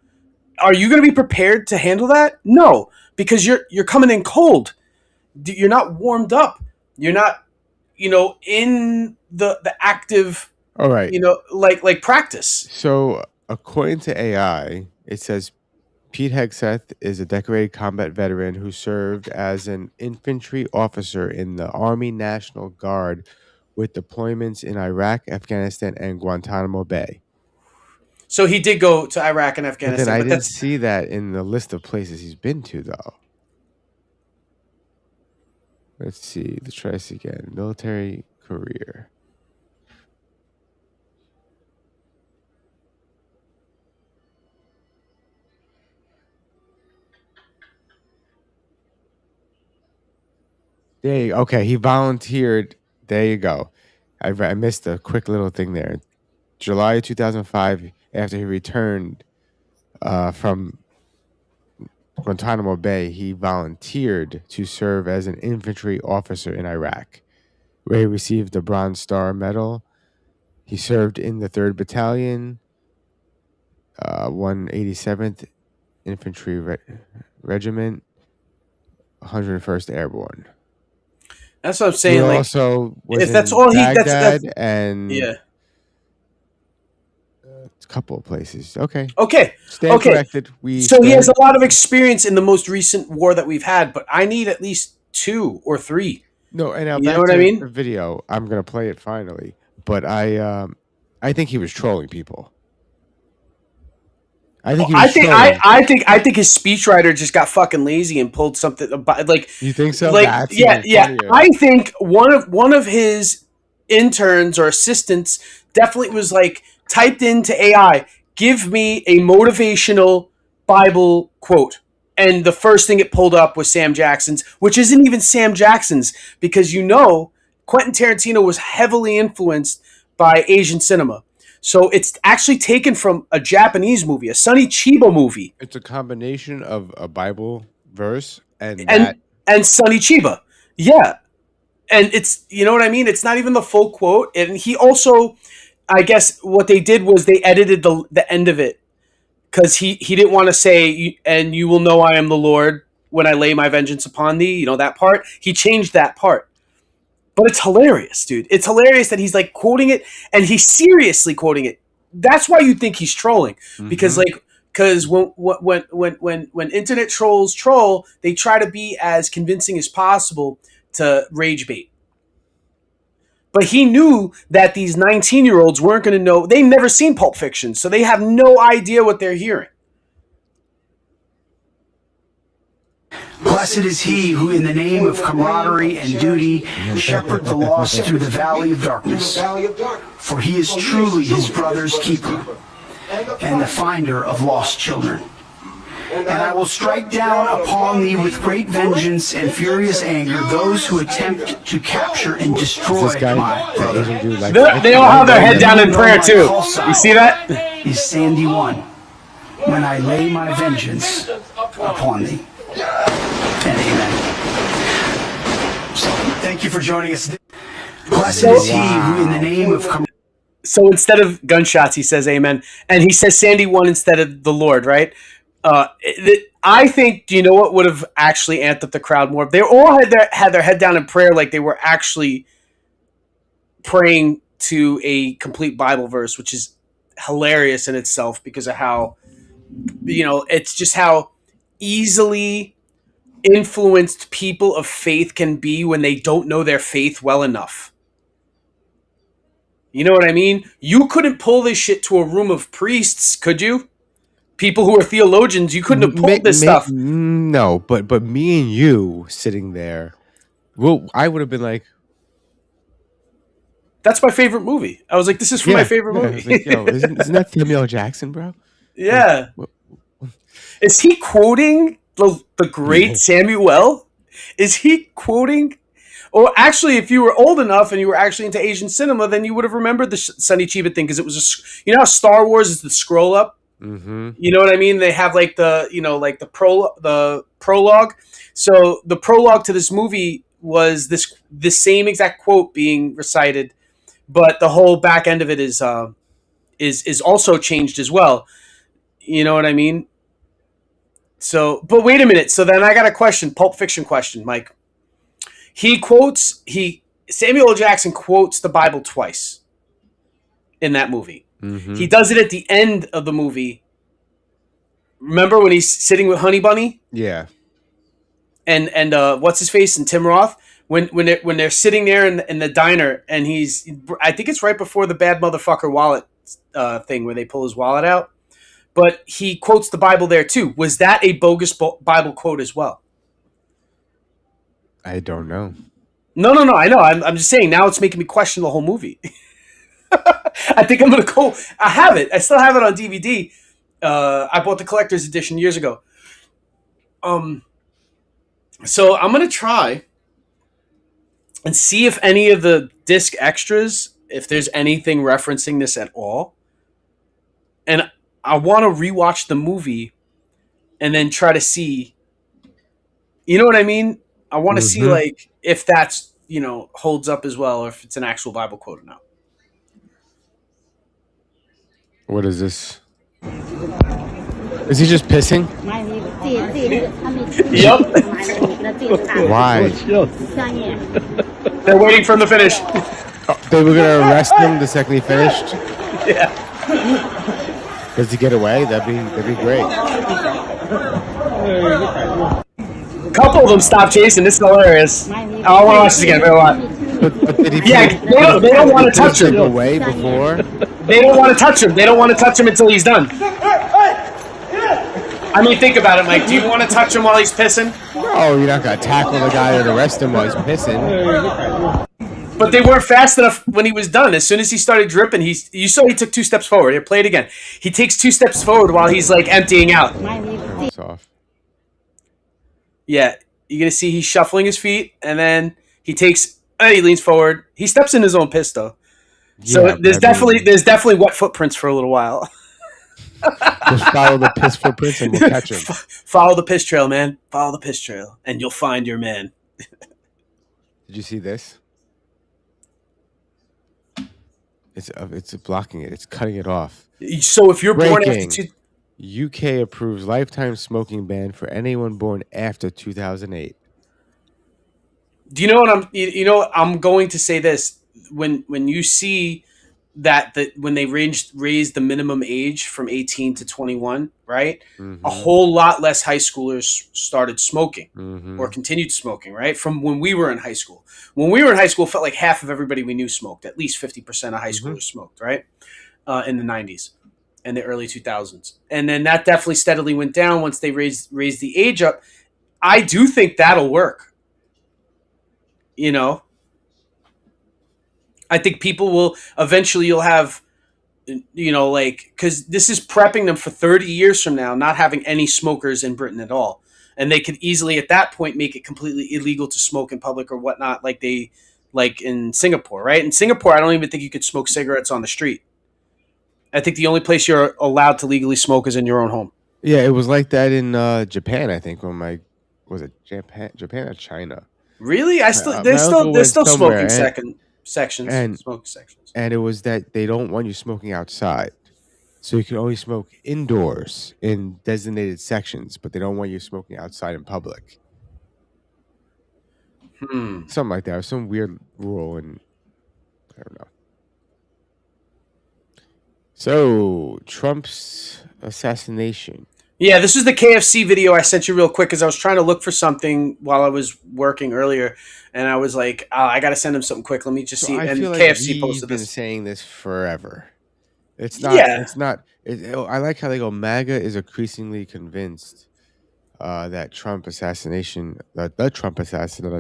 Are you going to be prepared to handle that? No, because you're coming in cold. You're not warmed up. You're not, in the active. All right. Like practice. So according to AI, it says Pete Hegseth is a decorated combat veteran who served as an infantry officer in the Army National Guard with deployments in Iraq, Afghanistan, and Guantanamo Bay. So he did go to Iraq and Afghanistan. But then I didn't see that in the list of places he's been to, though. Let's see. Let's try this again. Military career. Okay, he volunteered. There you go. I missed a quick little thing there. July 2005, after he returned from Guantanamo Bay, he volunteered to serve as an infantry officer in Iraq, where he received the Bronze Star Medal. He served in the 3rd Battalion, 187th Infantry Regiment, 101st Airborne. That's what I'm saying. He Like, also was if that's in all he, Baghdad that's and yeah. a couple of places. Okay. Okay. Stand Okay. corrected. So he has a lot of experience in the most recent war that we've had, but I need at least 2 or 3. No, and now You back know what to I mean? the video. I'm gonna play it finally, but I think he was trolling people. I think he was trolling. I think his speechwriter just got fucking lazy and pulled something about, like. You think so? Like, That's yeah. even funnier. I think one of his interns or assistants definitely was like typed into AI, "Give me a motivational Bible quote," and the first thing it pulled up was Sam Jackson's, which isn't even Sam Jackson's, because Quentin Tarantino was heavily influenced by Asian cinema. So it's actually taken from a Japanese movie, a Sonny Chiba movie. It's a combination of a Bible verse and Sonny Chiba. Yeah. And it's, you know what I mean? It's not even the full quote. And he also, I guess what they did was they edited the end of it, because he didn't want to say, "And you will know I am the Lord when I lay my vengeance upon thee." You know, that part. He changed that part. But it's hilarious, dude. It's hilarious that he's like quoting it, and he's seriously quoting it. That's why you think he's trolling, because when internet trolls troll, they try to be as convincing as possible to rage bait. But he knew that these 19-year-olds weren't going to know. They've never seen Pulp Fiction, so they have no idea what they're hearing. Blessed is he who, in the name of camaraderie and duty, shepherd the lost through the valley of darkness. For he is truly his brother's keeper and the finder of lost children. And I will strike down upon thee with great vengeance and furious anger those who attempt to capture and destroy my brother. They all have their head down in prayer too. You see that? Is Sandy 1, when I lay my vengeance upon thee. And amen. So, thank you for joining us. Blessed is he who, in the name of... So instead of gunshots, he says amen. And he says Sandy 1 instead of the Lord, right? I think, do you know what would have actually amped up the crowd more? They all had their head down in prayer, like they were actually praying to a complete Bible verse, which is hilarious in itself because of how, it's just how easily influenced people of faith can be when they don't know their faith well enough. You know what I mean? You couldn't pull this shit to a room of priests, could you? People who are theologians, you couldn't have pulled this stuff. No, but me and you sitting there, well, I would have been like, "That's my favorite movie." I was like, "This is from my favorite movie." I was like, yo, isn't that Samuel Jackson, bro? Yeah. Is he quoting the great Samuel? Is he quoting? Or actually, if you were old enough and you were actually into Asian cinema, then you would have remembered the Sonny Chiba thing, because it was how Star Wars is the scroll up. Mm-hmm. You know what I mean? They have like the prologue. So the prologue to this movie was this same exact quote being recited, but the whole back end of it is also changed as well. You know what I mean? So, but wait a minute. So then I got a question, Pulp Fiction question, Mike. Samuel L. Jackson quotes the Bible twice in that movie. Mm-hmm. He does it at the end of the movie. Remember when he's sitting with Honey Bunny? Yeah. And what's his face and Tim Roth when they're sitting there in the diner, and I think it's right before the bad motherfucker wallet thing where they pull his wallet out. But he quotes the Bible there too. Was that a bogus Bible quote as well? I don't know. No. I know. I'm just saying. Now it's making me question the whole movie. I think I'm gonna go. I have it. I still have it on DVD. I bought the collector's edition years ago. So I'm gonna try and see if any of the disc extras if there's anything referencing this at all. And I want to rewatch the movie and then try to see, you know what I mean? I want to see like if that's, holds up as well, or if it's an actual Bible quote or not. What is this? Is he just pissing? Yep. Why? They're waiting for him to finish. They were gonna arrest him the second he finished. Yeah. Does he get away? That'd be great. A couple of them stopped chasing. This is hilarious. I want to watch this again. But did he? Yeah, they don't want to touch him. Away before. They don't want to touch him. They don't want to touch him until he's done. I mean, think about it, Mike. Do you want to touch him while he's pissing? No, you're not gonna tackle the guy and arrest him while he's pissing. But they weren't fast enough when he was done. As soon as he started dripping, you saw he took 2 steps forward. Here, play it again. He takes 2 steps forward while he's like emptying out. It's off. Yeah, you're gonna see he's shuffling his feet, and then he leans forward. He steps in his own piss though. So Yeah, there's definitely wet footprints for a little while. Just follow the piss footprints and we'll catch him. Follow the piss trail, man. Follow the piss trail, and you'll find your man. Did you see this? It's blocking it. It's cutting it off. So if you're born Breaking. after UK approves lifetime smoking ban for anyone born after 2008. do you know what I'm going to say this when you see that when they raised the minimum age from 18 to 21, right? A whole lot less high schoolers started smoking or continued smoking, right? From when we were in high school. When we were in high school, it felt like half of everybody we knew smoked. At least 50% of high schoolers smoked, right? In the 90s and the early 2000s. And then that definitely steadily went down once they raised the age up. I do think that'll work. I think people will eventually, you'll have, because this is prepping them for 30 years from now, not having any smokers in Britain at all. And they could easily, at that point, make it completely illegal to smoke in public or whatnot, like in Singapore, right? In Singapore, I don't even think you could smoke cigarettes on the street. I think the only place you're allowed to legally smoke is in your own home. Yeah, it was like that in Japan, I think, was it Japan or China? Really? They're still smoking sections. Smoking sections. And it was that they don't want you smoking outside. So you can only smoke indoors in designated sections, but they don't want you smoking outside in public. Something like that. Or some weird rule, and I don't know. So, Trump's assassination. Yeah, this is the KFC video I sent you real quick because I was trying to look for something while I was working earlier, and I was like, I got to send him something quick. Let me just see. I And feel like KFC posted we've been this. saying this forever. It's not. Yeah. It's not. I like how they go. MAGA is increasingly convinced that Trump assassination, the Trump assassin,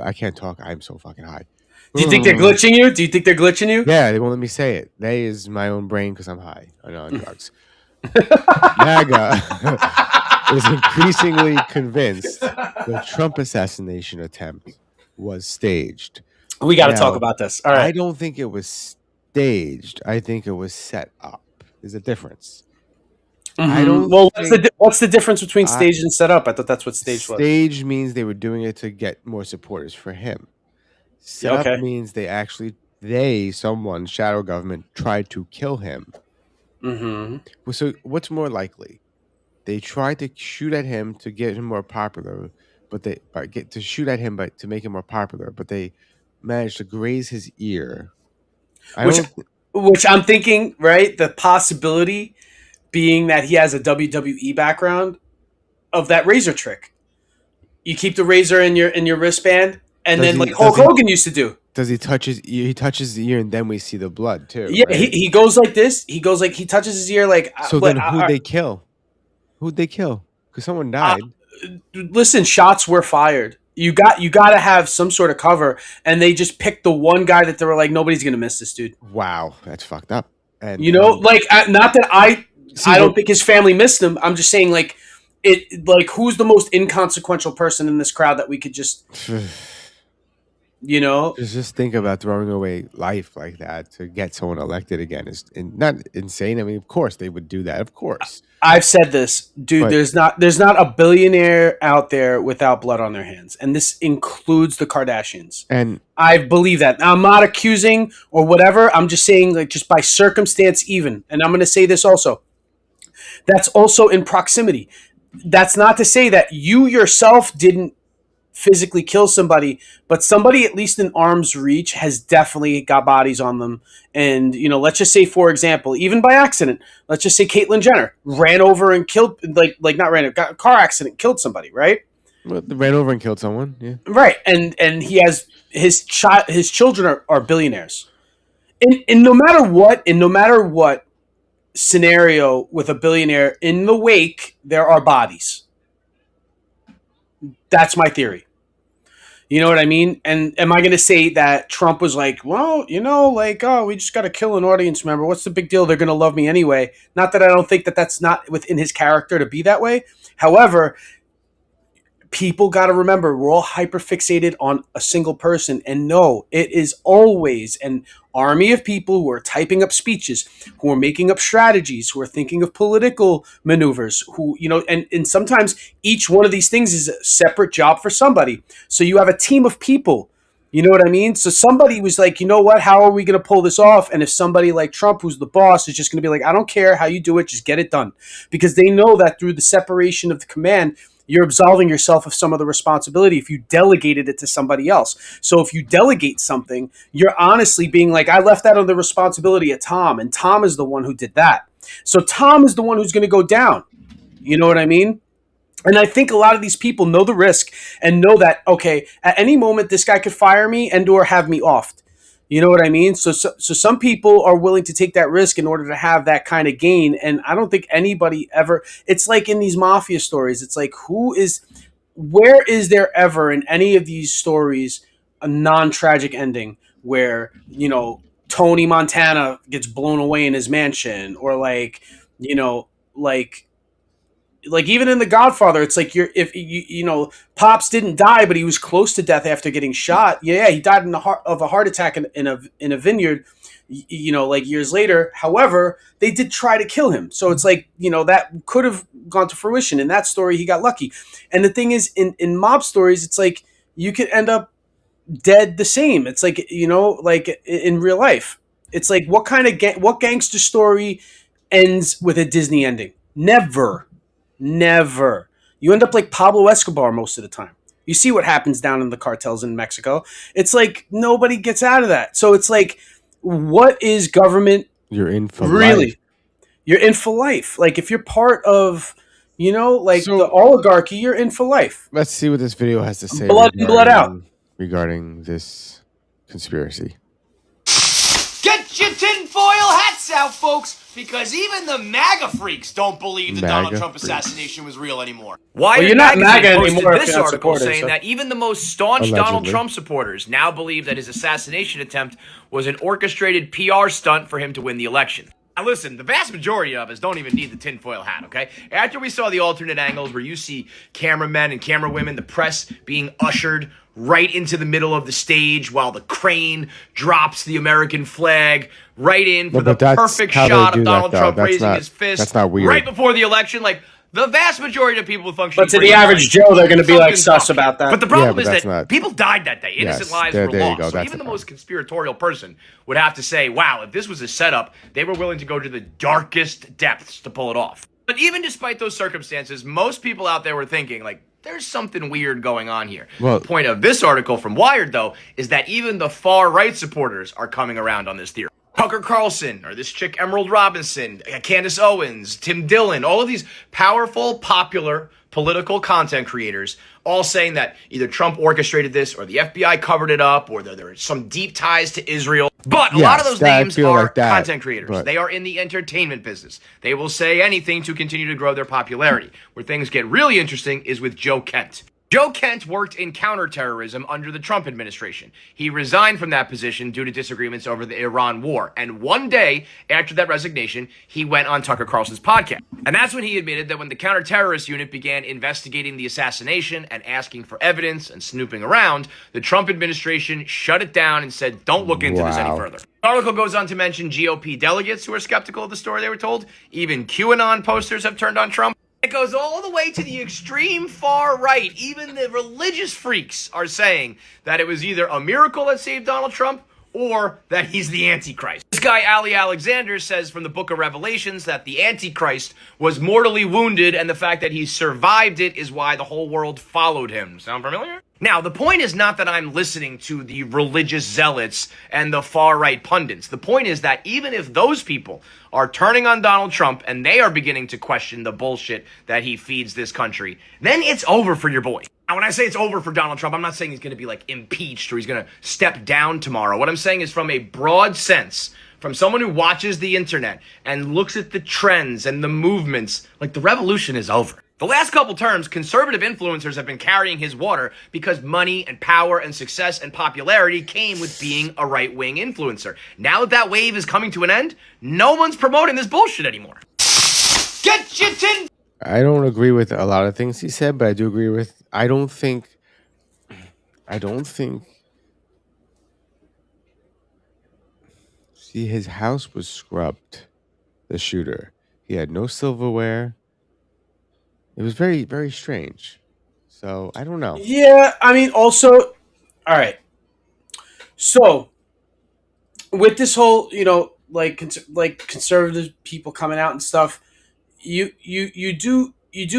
I can't talk. I'm so fucking high. Do you think they're glitching you? Do you think they're glitching you? Yeah, they won't let me say it. They is my own brain because I'm high. I know on drugs. MAGA is increasingly convinced the Trump assassination attempt was staged. We got to talk about this. All right. I don't think it was staged. I think it was set up. There's a difference. I don't. Well, what's the difference between staged and set up? I thought that's what staged was. Staged means they were doing it to get more supporters for him. Set up means someone, shadow government, tried to kill him. So what's more likely? They tried to shoot at him to get him more popular, but to make him more popular, but they managed to graze his ear. Which I'm thinking, right? The possibility being that he has a WWE background of that razor trick. You keep the razor in your wristband, and then like Hulk Hogan used to do. Does he touch his ear? He touches the ear, and then we see the blood too. Yeah, right? he goes like this. He goes like he touches his ear like. So then, who'd they kill? Who'd they kill? Because someone died. Listen, shots were fired. You got to have some sort of cover, and they just picked the one guy that they were like, nobody's gonna miss this dude. Wow, that's fucked up. And not that I don't think his family missed him. I'm just saying who's the most inconsequential person in this crowd that we could just. Just think about throwing away life like that to get someone elected again is not insane. I mean, of course they would do that. Of course. I've said this, dude. But there's not a billionaire out there without blood on their hands, and this includes the Kardashians. And I believe that. Now, I'm not accusing or whatever. I'm just saying, like, just by circumstance, even. And I'm going to say this also. That's also in proximity. That's not to say that you yourself didn't physically kill somebody, but somebody at least in arm's reach has definitely got bodies on them. And, let's just say, for example, even by accident, let's just say Caitlyn Jenner ran over and killed, got a car accident, killed somebody, right? well, ran over and killed someone. Yeah. Right. And he has his children are billionaires. And no matter what scenario with a billionaire, in the wake, there are bodies. That's my theory. You know what I mean? And am I going to say that Trump was like, well, oh, we just got to kill an audience member. What's the big deal? They're going to love me anyway. Not that I don't think that that's not within his character to be that way. However, people got to remember, we're all hyper-fixated on a single person. And no, it is always an army of people who are typing up speeches, who are making up strategies, who are thinking of political maneuvers, who, and sometimes each one of these things is a separate job for somebody. So you have a team of people. You know what I mean? So somebody was like, you know what? How are we going to pull this off? And if somebody like Trump, who's the boss, is just going to be like, I don't care how you do it, just get it done. Because they know that through the separation of the command, you're absolving yourself of some of the responsibility if you delegated it to somebody else. So if you delegate something, you're honestly being like, I left that on the responsibility of Tom, and Tom is the one who did that. So Tom is the one who's going to go down. You know what I mean? And I think a lot of these people know the risk and know that, okay, at any moment this guy could fire me and or have me offed. You know what I mean? So some people are willing to take that risk in order to have that kind of gain. And I don't think anybody ever, it's like in these mafia stories, it's like, where is there ever in any of these stories a non-tragic ending where, Tony Montana gets blown away in his mansion, or like even in The Godfather, it's like Pops didn't die, but he was close to death after getting shot. Yeah, he died of a heart attack in a vineyard, years later. However, they did try to kill him. So it's like, that could have gone to fruition. In that story, he got lucky. And the thing is, in mob stories, it's like you could end up dead the same. It's like, like in real life. It's like, what gangster story ends with a Disney ending? Never. You end up like Pablo Escobar most of the time. You see what happens down in the cartels in Mexico. It's like nobody gets out of that. So it's like, what is government? You're in for really? life. You're in for life. Like if you're part of, the oligarchy, you're in for life. Let's see what this video has to say. Blood in, blood out. Regarding this conspiracy. Get your tinfoil hats out, folks, because even the MAGA freaks don't believe the Donald Trump assassination was real anymore. Wired you're not MAGA anymore. This article saying that even the most staunch Donald Trump supporters now believe that his assassination attempt was an orchestrated PR stunt for him to win the election. Now listen, the vast majority of us don't even need the tinfoil hat, okay? After we saw the alternate angles where you see cameramen and camerawomen, the press being ushered right into the middle of the stage while the crane drops the American flag right in for the perfect shot of Donald Trump raising his fist that's not weird. Right before the election. Like, the vast majority of people who function. But to the average Joe, they're going to be like sus about that. But the problem is that people died that day. Innocent lives were lost. So even the most conspiratorial person would have to say, wow, if this was a setup, they were willing to go to the darkest depths to pull it off. But even despite those circumstances, most people out there were thinking, like, there's something weird going on here. Well, the point of this article from Wired, though, is that even the far-right supporters are coming around on this theory. Tucker Carlson, or this chick Emerald Robinson, Candace Owens, Tim Dillon, all of these powerful, popular political content creators all saying that either Trump orchestrated this or the FBI covered it up or there are some deep ties to Israel. But a lot of those names are content creators. They are in the entertainment business. They will say anything to continue to grow their popularity. Where things get really interesting is with Joe Kent. Joe Kent worked in counterterrorism under the Trump administration. He resigned from that position due to disagreements over the Iran war. And one day after that resignation, he went on Tucker Carlson's podcast. And that's when he admitted that when the counterterrorist unit began investigating the assassination and asking for evidence and snooping around, the Trump administration shut it down and said, don't look into this any further. The article goes on to mention GOP delegates who are skeptical of the story they were told. Even QAnon posters have turned on Trump. It goes all the way to the extreme far right. Even the religious freaks are saying that it was either a miracle that saved Donald Trump or that he's the Antichrist. This guy, Ali Alexander, says from the book of Revelations that the Antichrist was mortally wounded and the fact that he survived it is why the whole world followed him. Sound familiar? Now, the point is not that I'm listening to the religious zealots and the far-right pundits. The point is that even if those people are turning on Donald Trump and they are beginning to question the bullshit that he feeds this country, then it's over for your boy. Now, when I say it's over for Donald Trump, I'm not saying he's going to be, like, impeached or he's going to step down tomorrow. What I'm saying is from a broad sense, from someone who watches the internet and looks at the trends and the movements, like, the revolution is over. The last couple terms, conservative influencers have been carrying his water because money and power and success and popularity came with being a right-wing influencer. Now that wave is coming to an end, no one's promoting this bullshit anymore. Get your tin! I don't agree with a lot of things he said, but I do agree with, I don't think, see, his house was scrubbed, the shooter. He had no silverware. It was very, very strange. So, I don't know. Yeah, I mean, also, all right. So, with this whole, like conservative people coming out and stuff, you do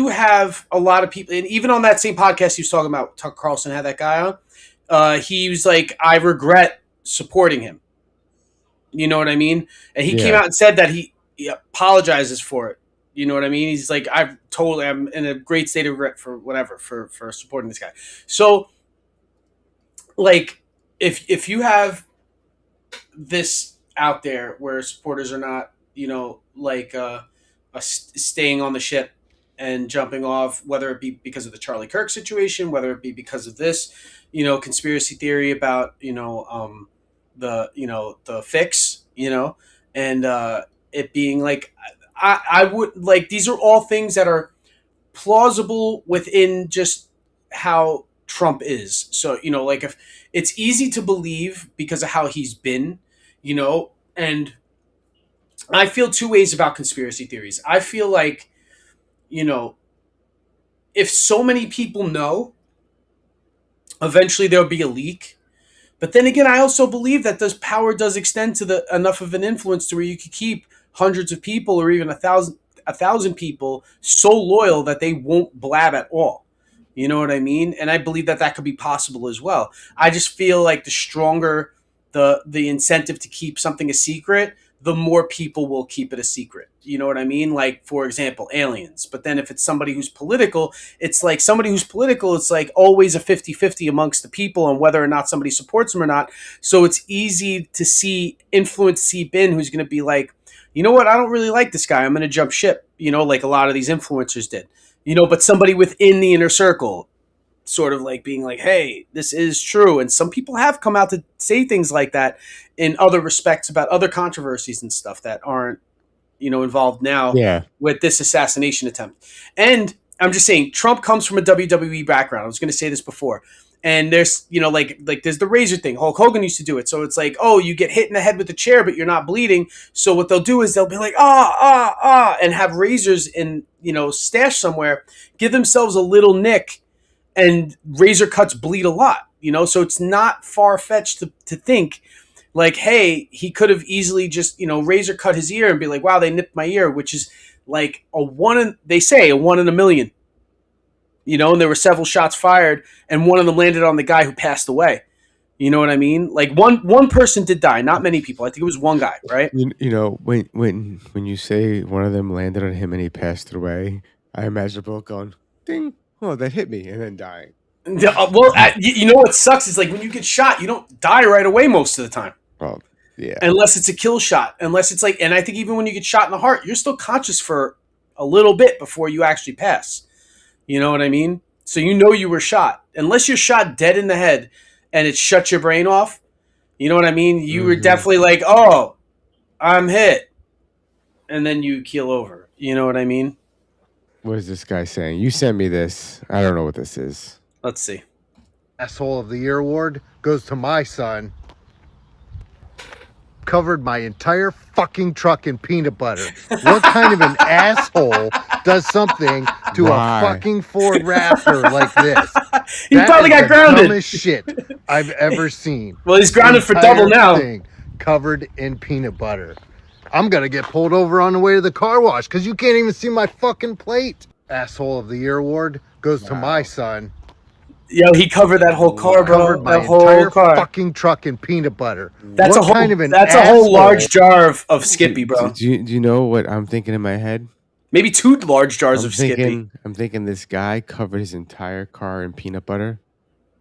have a lot of people, and even on that same podcast he was talking about, Tucker Carlson had that guy on, he was like, I regret supporting him. You know what I mean? And he came out and said that he apologizes for it. You know what I mean? He's like, I'm in a great state of regret for whatever, for supporting this guy. So, like, if you have this out there where supporters are not, staying on the ship and jumping off, whether it be because of the Charlie Kirk situation, whether it be because of this, conspiracy theory about, the fix, and it being like, I would like, these are all things that are plausible within just how Trump is. So, if it's easy to believe because of how he's been, and I feel two ways about conspiracy theories. I feel like, if so many people know, eventually there'll be a leak. But then again, I also believe that this power does extend to enough of an influence to where you could keep hundreds of people or even a thousand people so loyal that they won't blab at all. You know what I mean? And I believe that could be possible as well. I just feel like the stronger the incentive to keep something a secret, the more people will keep it a secret. You know what I mean? Like, for example, aliens. But then if it's somebody who's political, it's like always a 50-50 amongst the people on whether or not somebody supports them or not. So it's easy to see influence seep in who's going to be like, you know what? I don't really like this guy. I'm going to jump ship, like a lot of these influencers did, but somebody within the inner circle sort of like being like, hey, this is true. And some people have come out to say things like that in other respects about other controversies and stuff that aren't, involved now with this assassination attempt. And I'm just saying, Trump comes from a WWE background. I was going to say this before. And there's, there's the razor thing. Hulk Hogan used to do it. So it's like, oh, you get hit in the head with a chair, but you're not bleeding. So what they'll do is they'll be like, and have razors in, stashed somewhere, give themselves a little nick, and razor cuts bleed a lot, So it's not far-fetched to think like, hey, he could have easily just, razor cut his ear and be like, wow, they nipped my ear, which is like a one in a million. And there were several shots fired, and one of them landed on the guy who passed away. You know what I mean? Like one person did die, not many people. I think it was one guy, right? When you say one of them landed on him and he passed away, I imagine a book going, ding, oh, that hit me, and then dying. Well, what sucks is like when you get shot, you don't die right away most of the time. Well, yeah. Unless it's a kill shot. Unless it's like, and I think even when you get shot in the heart, you're still conscious for a little bit before you actually pass. You know what I mean? So you know you were shot. Unless you're shot dead in the head and it shuts your brain off, you know what I mean? You were definitely like, oh, I'm hit. And then you keel over. You know what I mean? What is this guy saying? You sent me this. I don't know what this is. Let's see. Asshole of the Year award goes to my son. Covered my entire fucking truck in peanut butter. What kind of an asshole does something to a fucking Ford Raptor like this? He probably got grounded. Dumbest shit I've ever seen. Well, he's grounded for double now. Thing covered in peanut butter. I'm gonna get pulled over on the way to the car wash because you can't even see my fucking plate. Asshole of the Year award goes to my son. Yo, he covered that whole car, bro. Covered my that whole entire car. fucking truck in peanut butter. That's what a whole. Kind of an that's asshole. A whole large jar of Skippy, bro. Do you know what I'm thinking in my head? Maybe 2 large jars of Skippy. I'm thinking this guy covered his entire car in peanut butter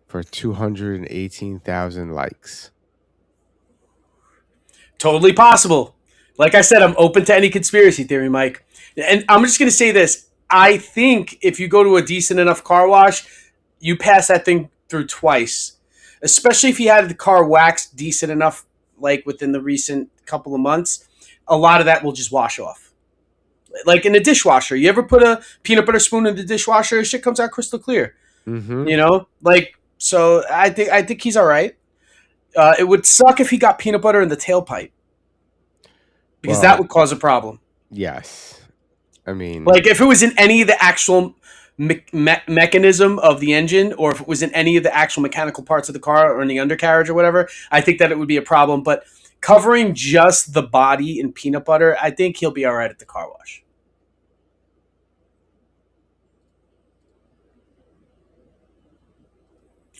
for 218,000 likes. Totally possible. Like I said, I'm open to any conspiracy theory, Mike. And I'm just gonna say this: I think if you go to a decent enough car wash, you pass that thing through twice, especially if you had the car waxed decent enough, like within the recent couple of months. A lot of that will just wash off. Like in a dishwasher, you ever put a peanut butter spoon in the dishwasher? Shit comes out crystal clear. Mm-hmm. You know, like so. I think he's all right. It would suck if he got peanut butter in the tailpipe, because that would cause a problem. Yes, I mean, like if it was in any of the actual mechanism of the engine, or if it was in any of the actual mechanical parts of the car or in the undercarriage or whatever, I think that it would be a problem. But covering just the body in peanut butter, I think he'll be all right at the car wash.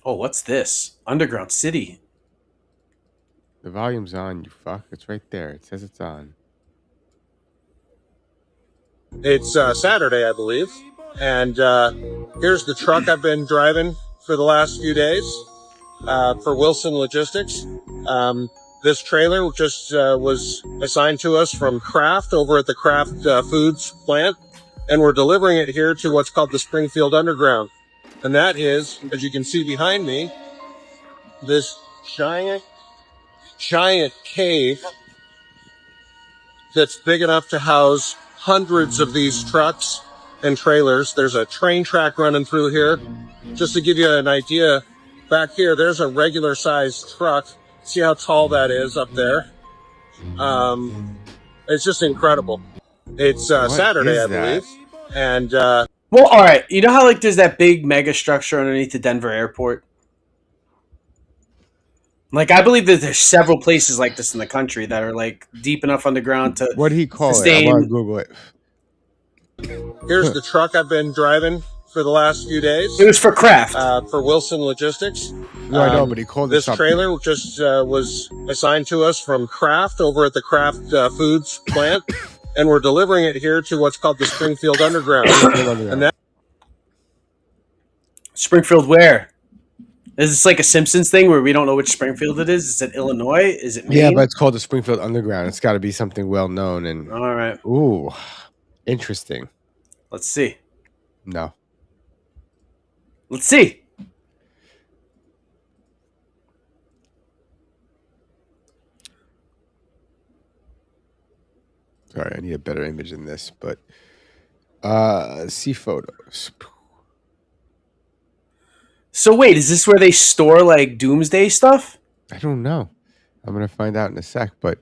Oh, what's this? Underground City. The volume's on, you fuck. It's right there. It says it's on. It's Saturday, I believe. And here's the truck I've been driving for the last few days for Wilson Logistics. This trailer just was assigned to us from Kraft over at the Kraft Foods plant. And we're delivering it here to what's called the Springfield Underground. And that is, as you can see behind me, this giant cave that's big enough to house hundreds of these trucks and trailers. There's a train track running through here. Just to give you an idea, back here, there's a regular sized truck. See how tall that is up there? It's just incredible. It's Saturday, I believe. And well, all right. You know how like there's that big mega structure underneath the Denver airport? Like, I believe that there's several places like this in the country that are, like, deep enough underground to what did he call sustain... it? I want to Google it. Here's the truck I've been driving for the last few days. It was for Kraft. For Wilson Logistics. No, I know, but he called this trailer just was assigned to us from Kraft over at the Kraft Foods plant. And we're delivering it here to what's called the Springfield Underground. And that... Springfield where? Is this like a Simpsons thing where we don't know which Springfield it is? Is it Illinois? Is it Maine? Yeah, but it's called the Springfield Underground. It's got to be something well known. And all right. Ooh, interesting. Let's see. No. Let's see. Sorry, I need a better image than this, but see photos. So wait, is this where they store like doomsday stuff? I don't know. I'm gonna find out in a sec, but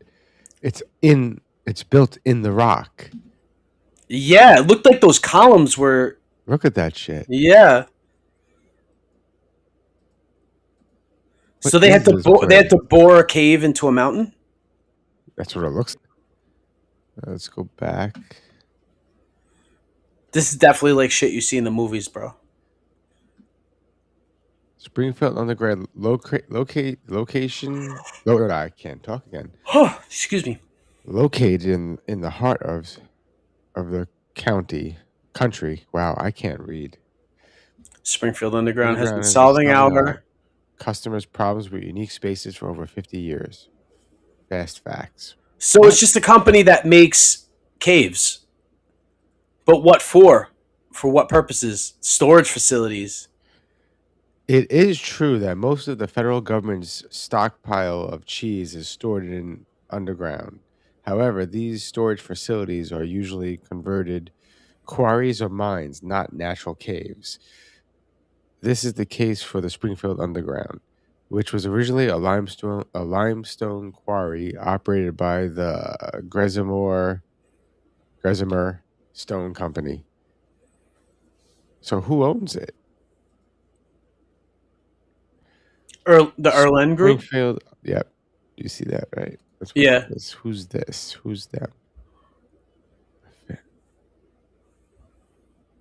it's built in the rock. Yeah, it looked like those columns were. Look at that shit. Yeah. What so they had to bore a cave into a mountain. That's what it looks like. Let's go back. This is definitely like shit you see in the movies, bro. Springfield Underground location. I can't talk again. Oh, excuse me. Located in the heart of the country. Wow, I can't read. Springfield Underground has been solving our customers' problems with unique spaces for over 50 years. Fast facts. So it's just a company that makes caves. But what for? For what purposes? Storage facilities. It is true that most of the federal government's stockpile of cheese is stored in underground. However, these storage facilities are usually converted quarries or mines, not natural caves. This is the case for the Springfield Underground, which was originally a limestone quarry operated by the Gresimer Stone Company. So who owns it? The Erlen Group? Springfield. Yep. You see that, right? That's what Yeah. it is. Who's this? Who's them?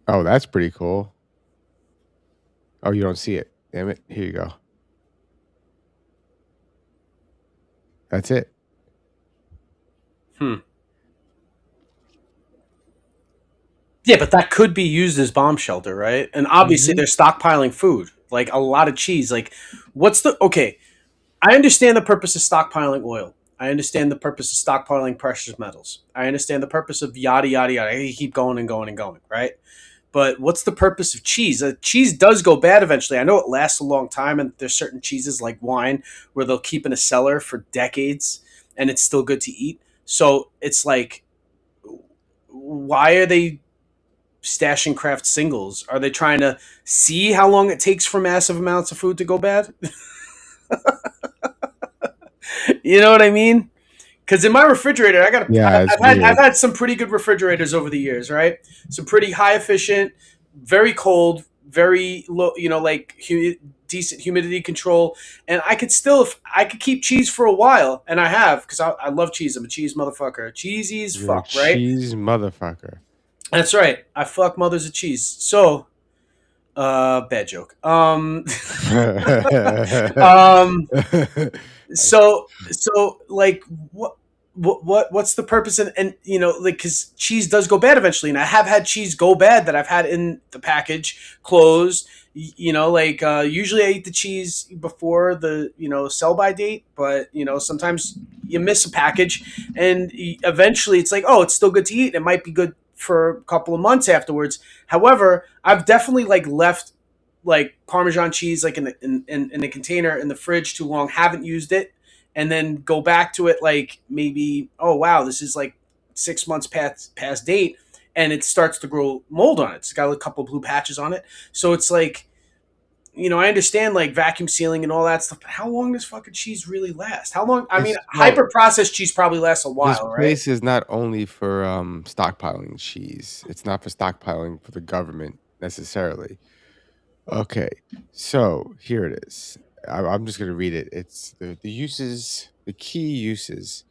Oh, that's pretty cool. Oh, you don't see it. Damn it. Here you go. That's it. Yeah, but that could be used as bomb shelter, right? And obviously they're stockpiling food, like a lot of cheese. Like, okay, I understand the purpose of stockpiling oil. I understand the purpose of stockpiling precious metals. I understand the purpose of yada, yada, yada. You keep going and going and going, right? But what's the purpose of cheese? Cheese does go bad eventually. I know it lasts a long time, and there's certain cheeses like wine where they'll keep in a cellar for decades, and it's still good to eat. So it's like, why are they stashing craft singles? Are they trying to see how long it takes for massive amounts of food to go bad? You know what I mean? Because in my refrigerator, I've had some pretty good refrigerators over the years, right? Some pretty high efficient, very cold, very low, decent humidity control, and I could keep cheese for a while, and I have, because I love cheese. I'm a cheese motherfucker, cheesy as fuck, right? Cheese motherfucker. That's right. I fuck mothers of cheese. So, bad joke. So like, what's the purpose? And because cheese does go bad eventually, and I have had cheese go bad that I've had in the package closed. Usually I eat the cheese before the sell by date, but sometimes you miss a package, and eventually it's like, oh, it's still good to eat. It might be good for a couple of months afterwards. However, I've definitely left Parmesan cheese in a container in the fridge too long, haven't used it, and then go back to it maybe, oh wow, this is 6 months past date, and it starts to grow mold on it. It's got a couple blue patches on it. So it's I understand vacuum sealing and all that stuff, but how long does fucking cheese really last? How long? Hyper processed cheese probably lasts a while, right? This place is not only for stockpiling cheese. It's not for stockpiling for the government necessarily. Okay, so here it is. I'm just going to read it. It's the key uses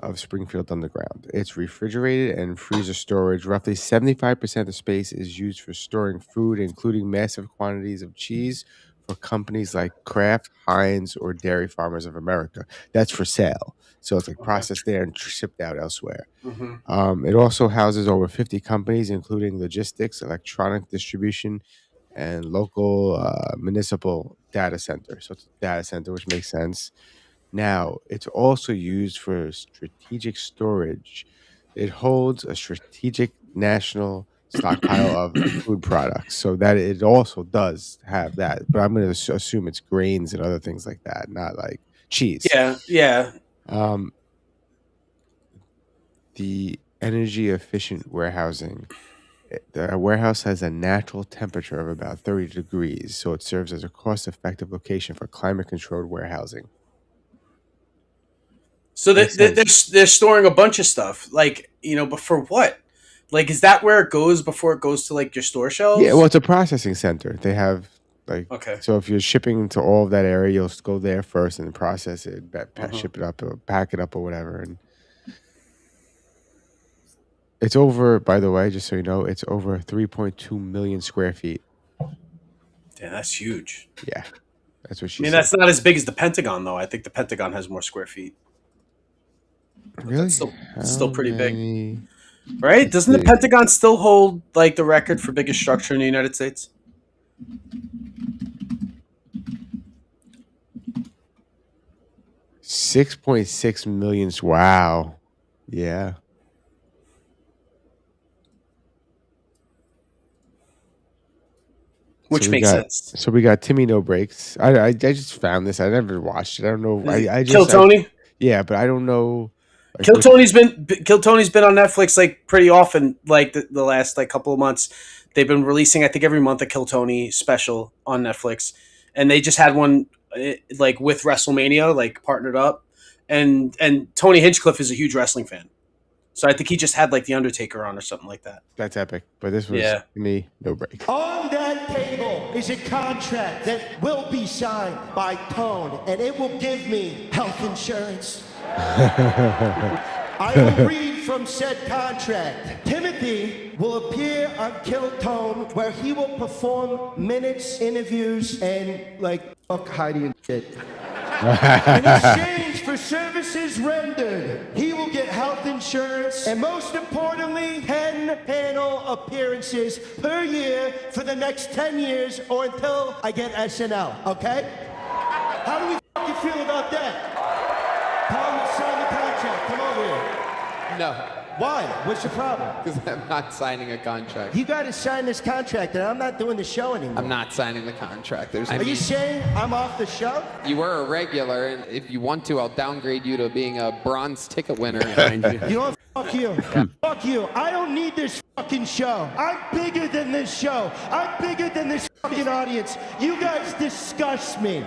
of Springfield Underground. It's refrigerated and freezer storage. Roughly 75% of the space is used for storing food, including massive quantities of cheese for companies like Kraft, Heinz, or Dairy Farmers of America. That's for sale. So it's processed there and shipped out elsewhere. Mm-hmm. It also houses over 50 companies, including logistics, electronic distribution, and local municipal data center. So it's a data center, which makes sense. Now, it's also used for strategic storage. It holds a strategic national stockpile of food products, so that it also does have that. But I'm going to assume it's grains and other things like that, not like cheese. Yeah. The energy efficient warehousing. The warehouse has a natural temperature of about 30 degrees, so it serves as a cost-effective location for climate-controlled warehousing. So they're storing a bunch of stuff, but for what? Is that where it goes before it goes to your store shelves? Yeah, well, it's a processing center. They have okay. So if you're shipping to all of that area, you'll go there first and process it, ship it up, or pack it up, or whatever. And it's over, by the way, just so you know, it's over 3.2 million square feet. Yeah, that's huge. Yeah, that's what she said. That's not as big as the Pentagon, though. I think the Pentagon has more square feet. Really? It's still pretty big. Right? Doesn't the Pentagon still hold the record for biggest structure in the United States? $6.6 million. Wow. Yeah. which makes sense. So we got Timmy No Breaks. I just found this. I never watched it. I don't know. I just Kill Tony. Yeah, but I don't know. Like, Kill Tony's been on Netflix like pretty often. Like the last like couple of months, they've been releasing I think every month a Kill Tony special on Netflix, and they just had one like with WrestleMania like partnered up, and Tony Hinchcliffe is a huge wrestling fan, so I think he just had like the Undertaker on or something like that. That's epic. But this was Timmy No Breaks. On that table is a contract that will be signed by Tone, and it will give me health insurance. I will read from said contract. Timothy will appear on Kill Tone, where he will perform minutes, interviews, and like fuck Heidi and shit. In exchange for services rendered, he will get health insurance and most importantly, 10 panel appearances per year for the next 10 years or until I get SNL, okay? How do we fucking feel about that? Paul, let's sign the contract. Come over here. No. Why? What's your problem? Because I'm not signing a contract. You gotta sign this contract and I'm not doing the show anymore. I'm not signing the contract. Are you saying I'm off the show? You were a regular, and if you want to, I'll downgrade you to being a bronze ticket winner. You know what? Fuck you. Fuck you. I don't need this fucking show. I'm bigger than this show. I'm bigger than this fucking audience. You guys disgust me.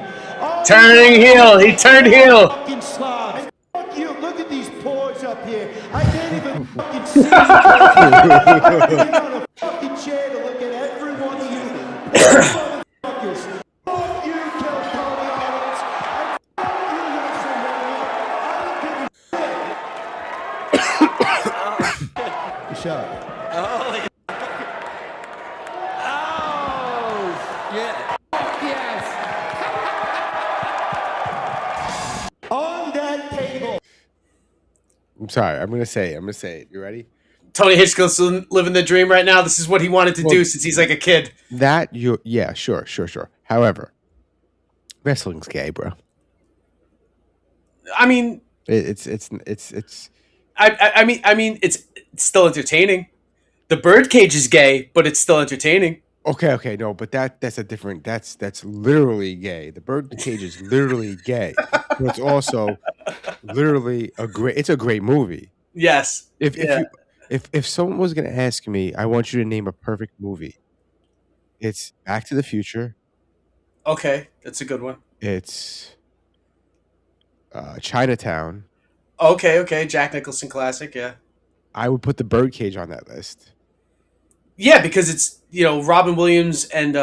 Turning heel. He turned heel. Fucking slobs. And fuck you. Look at these pores up here. I can't even fucking see you. I get on a fucking chair to look at every one of you. Motherfuckers. Fuck you, Kill Tony audience. And fuck you, WrestleMania. I don't give a shit. Shut up. On that table. I'm sorry. I'm gonna say it. You ready? Tony Hinchcliffe's living the dream right now. This is what he wanted to do since he's like a kid. Sure. However, wrestling's gay, bro. I mean, it's. I mean, it's still entertaining. The birdcage is gay, but it's still entertaining. Okay, no, but that's a different. That's literally gay. The birdcage is literally gay, but it's also literally It's a great movie. Yes. If someone was going to ask me, I want you to name a perfect movie. It's Back to the Future. Okay, that's a good one. It's Chinatown. Okay, Jack Nicholson classic. Yeah. I would put The Birdcage on that list. Yeah, because it's Robin Williams and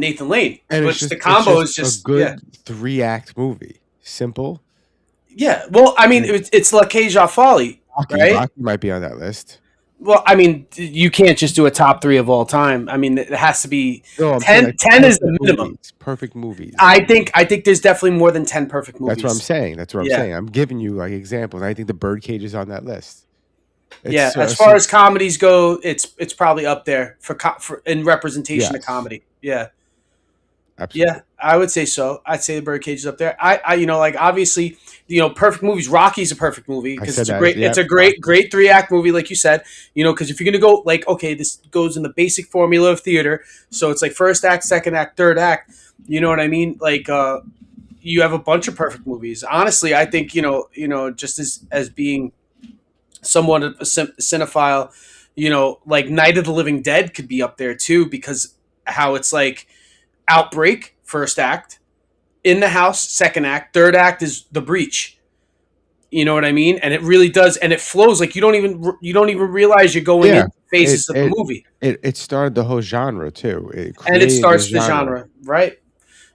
Nathan Lane, and which the combo is just a good 3-act movie. Simple. Yeah, well, I mean, it's La Cage aux Folly, right? Rocky might be on that list. Well, I mean, you can't just do a top 3 of all time. I mean, it has to be 10. 10 is the minimum. Perfect movies. I think there's definitely more than 10 perfect movies. That's what I'm saying. I'm giving you like examples. I think The Birdcage is on that list. As far as comedies go, it's probably up there for in representation of comedy. Yeah. Absolutely. Yeah, I would say so. I'd say The Birdcage is up there. I obviously, perfect movies. Rocky's a perfect movie because it's a great 3-act movie, like you said. Because if you're gonna go like, okay, this goes in the basic formula of theater, so it's like first act, second act, third act. You know what I mean? Like, you have a bunch of perfect movies. Honestly, I think just as being somewhat of a cinephile, like Night of the Living Dead could be up there too, because how it's like Outbreak, first act, In the House, second act, third act is The Breach. You know what I mean? And it really does, and it flows like you don't even realize you're going in phases of the movie. It started the whole genre too. It starts the genre, right?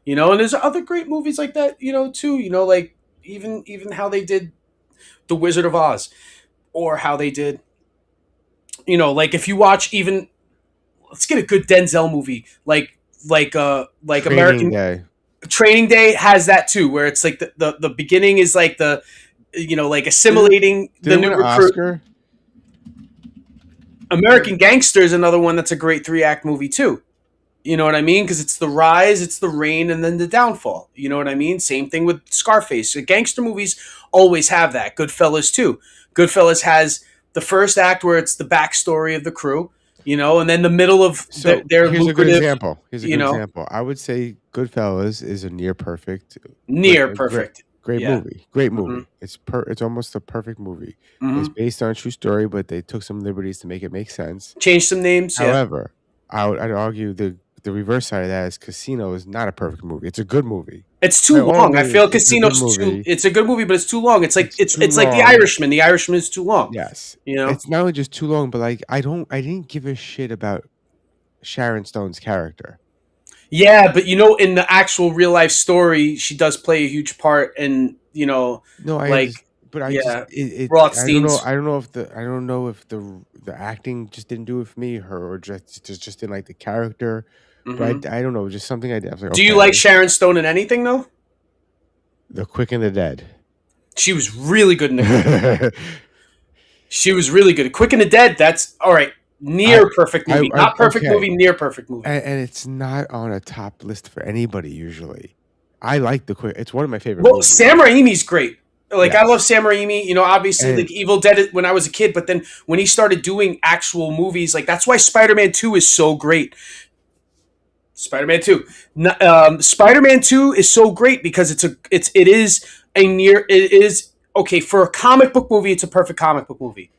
And there's other great movies like that, too. Like even how they did The Wizard of Oz. Or how they did, like if you watch let's get a good Denzel movie, like Training Day has that too, where it's like the beginning is like the, like assimilating the new recruit. Oscar? American Gangster is another one that's a great 3-act movie too. You know what I mean? Because it's the rise, it's the reign, and then the downfall. You know what I mean? Same thing with Scarface. So gangster movies always have that. Goodfellas too. Goodfellas has the first act where it's the backstory of the crew. You know, and then the middle of So their here's a good lucrative. example. Here's a good example. I would say Goodfellas is a near perfect, great Yeah. movie. Great movie. It's almost a perfect movie. It's based on a true story, but they took some liberties to make it make sense. Change some names. However, I'd argue the reverse side of that is Casino is not a perfect movie. It's a good movie. It's too long. I feel Casino's too. It's a good movie, but it's too long. It's like it's like The Irishman. The Irishman is too long. Yes, you know, it's not only just too long, but like I didn't give a shit about Sharon Stone's character. Yeah, but you know, in the actual real life story, she does play a huge part, and you know, Rothstein's. I don't know if the acting just didn't do it for me, or just didn't like the character. But I don't know, just something I did. I was like, do you like Sharon Stone in anything though? The Quick and the Dead. She was really good in the. She was really good. Quick and the Dead. That's all right. Near perfect movie, not perfect movie. Near perfect movie, and it's not on a top list for anybody usually. I like the Quick. It's one of my favorite. Well, movies. Sam Raimi's great. Like I love Sam Raimi. You know, obviously, like Evil Dead when I was a kid, but then when he started doing actual movies, like that's why Spider-Man 2 is so great. Spider-Man 2 is so great because it is okay for a comic book movie. It's a perfect comic book movie,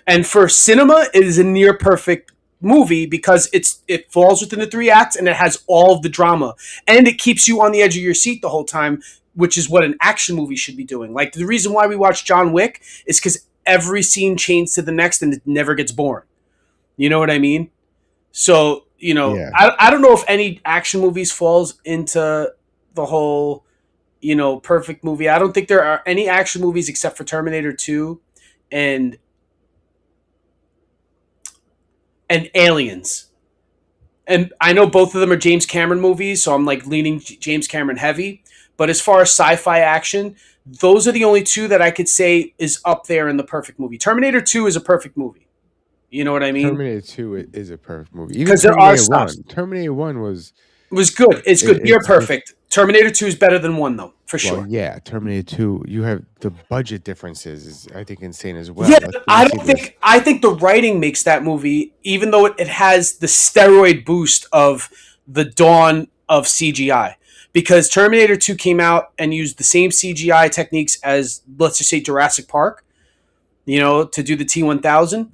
and for cinema, it is a near perfect movie because it falls within the 3 acts and it has all of the drama and it keeps you on the edge of your seat the whole time, which is what an action movie should be doing. Like the reason why we watch John Wick is because every scene changes to the next and it never gets boring. You know what I mean? So. You know, I don't know if any action movies falls into the whole, you know, perfect movie. I don't think there are any action movies except for Terminator 2 and Aliens. And I know both of them are James Cameron movies, so I'm like leaning James Cameron heavy. But as far as sci-fi action, those are the only 2 that I could say is up there in the perfect movie. Terminator 2 is a perfect movie. You know what I mean? Terminator 2 is a perfect movie. Even Terminator 1 was good. It's good. You're perfect. Terminator 2 is better than 1 though, for sure. Yeah, Terminator 2. You have the budget differences is I think insane as well. Yeah, I think the writing makes that movie, even though it has the steroid boost of the dawn of CGI. Because Terminator 2 came out and used the same CGI techniques as, let's just say, Jurassic Park, you know, to do the T-1000.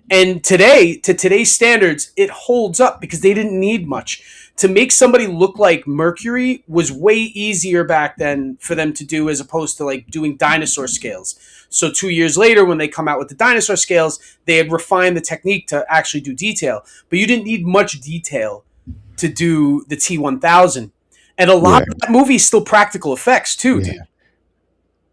And today's standards, it holds up because they didn't need much. To make somebody look like Mercury was way easier back then for them to do as opposed to like doing dinosaur scales. So 2 years later, when they come out with the dinosaur scales, they had refined the technique to actually do detail. But you didn't need much detail to do the T-1000. And a lot of that movie is still practical effects too.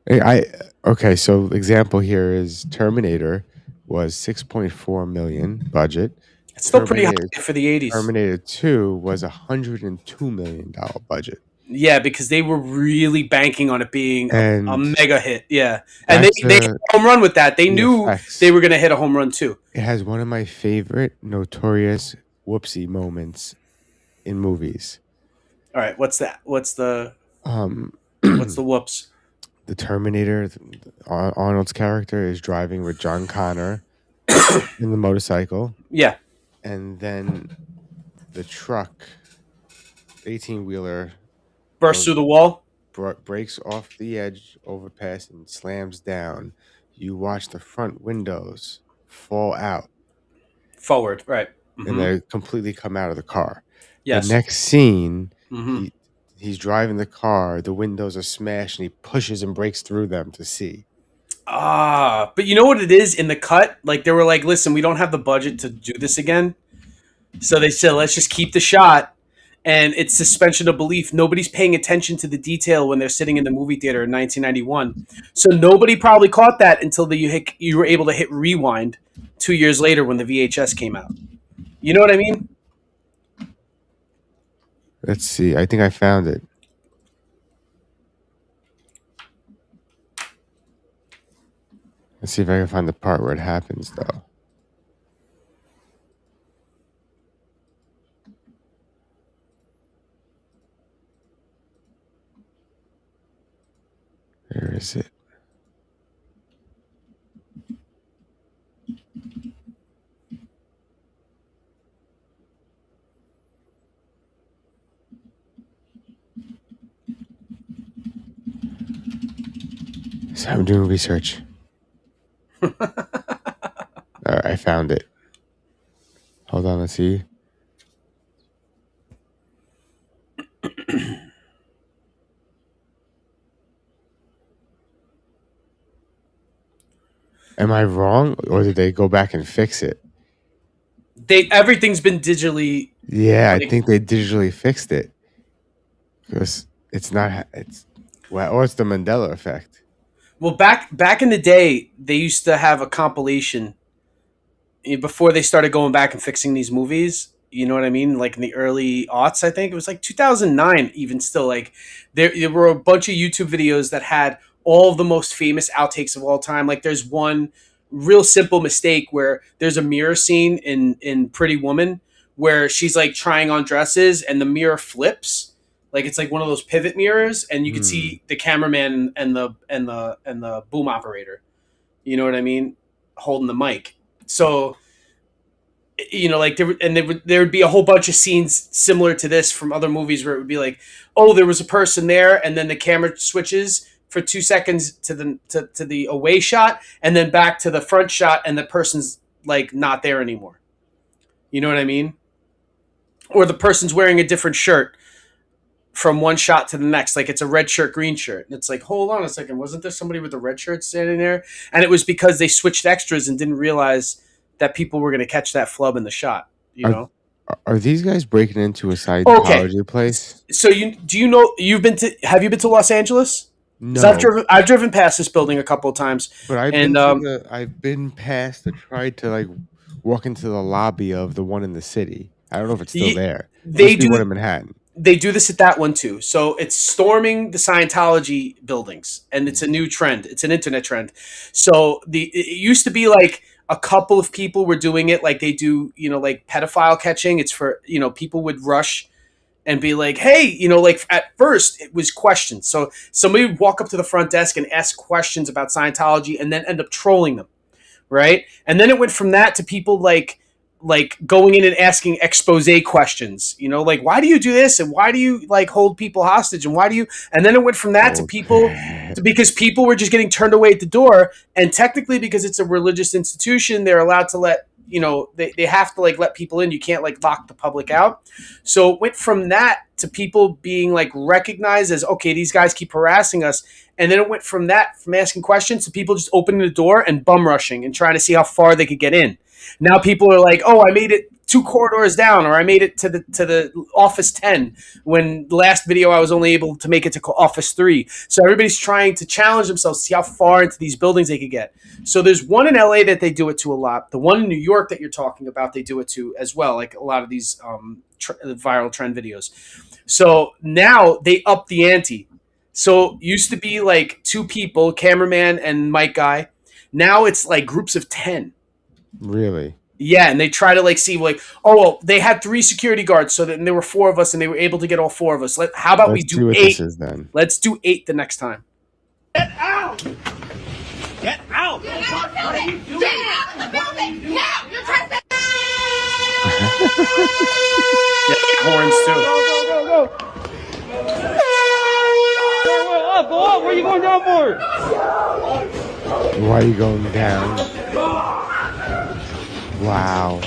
Okay, so example here is Terminator. Was $6.4 million budget. It's still pretty high for the 80s. Terminator 2 was $102 million budget. Yeah, because they were really banking on it being a mega hit. Yeah, and they hit a home run with that. They knew they were going to hit a home run too. It has one of my favorite notorious whoopsie moments in movies. All right, what's that? What's the whoops? The Terminator, Arnold's character is driving with John Connor in the motorcycle. Yeah. And then the truck, 18-wheeler, bursts through the wall, breaks off the edge overpass and slams down. You watch the front windows fall out. Forward, right. Mm-hmm. And they completely come out of the car. Yes. The next scene, he's driving the car, the windows are smashed, and he pushes and breaks through them to see. But you know what it is in the cut? Like, they were like, listen, we don't have the budget to do this again. So they said, let's just keep the shot. And it's suspension of belief. Nobody's paying attention to the detail when they're sitting in the movie theater in 1991. So nobody probably caught that until you were able to hit rewind 2 years later when the VHS came out. You know what I mean? Let's see. I think I found it. Let's see if I can find the part where it happens, though. Where is it? So I'm doing research. All right, I found it. Hold on, let's see. Am I wrong, or did they go back and fix it? Everything's been digitally. Yeah, I think they digitally fixed it because it's not. It's or it's the Mandela effect. Well, back in the day, they used to have a compilation before they started going back and fixing these movies. You know what I mean? Like in the early aughts, I think it was like 2009. Even still, like there were a bunch of YouTube videos that had all of the most famous outtakes of all time. Like there's one real simple mistake where there's a mirror scene in Pretty Woman where she's like trying on dresses and the mirror flips. Like it's like one of those pivot mirrors, and you can see the cameraman and the boom operator. You know what I mean? Holding the mic. So, you know, like there would be a whole bunch of scenes similar to this from other movies where it would be like, oh, there was a person there, and then the camera switches for 2 seconds to the away shot, and then back to the front shot, and the person's like not there anymore. You know what I mean? Or the person's wearing a different shirt from one shot to the next, like it's a red shirt, green shirt. And it's like, hold on a second, wasn't there somebody with a red shirt standing there? And it was because they switched extras and didn't realize that people were going to catch that flub in the shot. You know? Are these guys breaking into a Scientology place? So have you been to Los Angeles? No, I've driven past this building a couple of times. But I've been past. I tried to like walk into the lobby of the one in the city. I don't know if it's still there. They do one in Manhattan. They do this at that one too. So it's storming the Scientology buildings, and it's a new trend. It's an internet trend. So it used to be like a couple of people were doing it, like they do, you know, like pedophile catching. It's for, you know, people would rush and be like, hey, you know, like at first it was questions. So somebody would walk up to the front desk and ask questions about Scientology and then end up trolling them, right? And then it went from that to people like going in and asking expose questions, you know, like, why do you do this? And why do you like hold people hostage? And why do you, and then it went from that to people, because people were just getting turned away at the door. And technically, because it's a religious institution, they're allowed to let, you know, they have to like let people in. You can't like lock the public out. So it went from that to people being like recognized as, okay, these guys keep harassing us. And then it went from that, from asking questions to people just opening the door and bum rushing and trying to see how far they could get in. Now people are like, oh, I made it 2 corridors down, or I made it to the office 10 when the last video I was only able to make it to office 3. So everybody's trying to challenge themselves, see how far into these buildings they could get. So there's one in LA that they do it to a lot. The one in New York that you're talking about, they do it to as well, like a lot of these viral trend videos. So now they up the ante. So used to be like 2 people, cameraman and mic guy. Now it's like groups of 10. Really? Yeah, and they try to like see like, oh, well, they had 3 security guards, so that there were 4 of us, and they were able to get all 4 of us. How about we do 8? Then. Let's do 8 the next time. Get out! Get out! Get out of the building! Get out of the building! Now! You're trespassing! Yeah, horns too. Go! Go up! Where are you going down for? Why are you going down? Wow.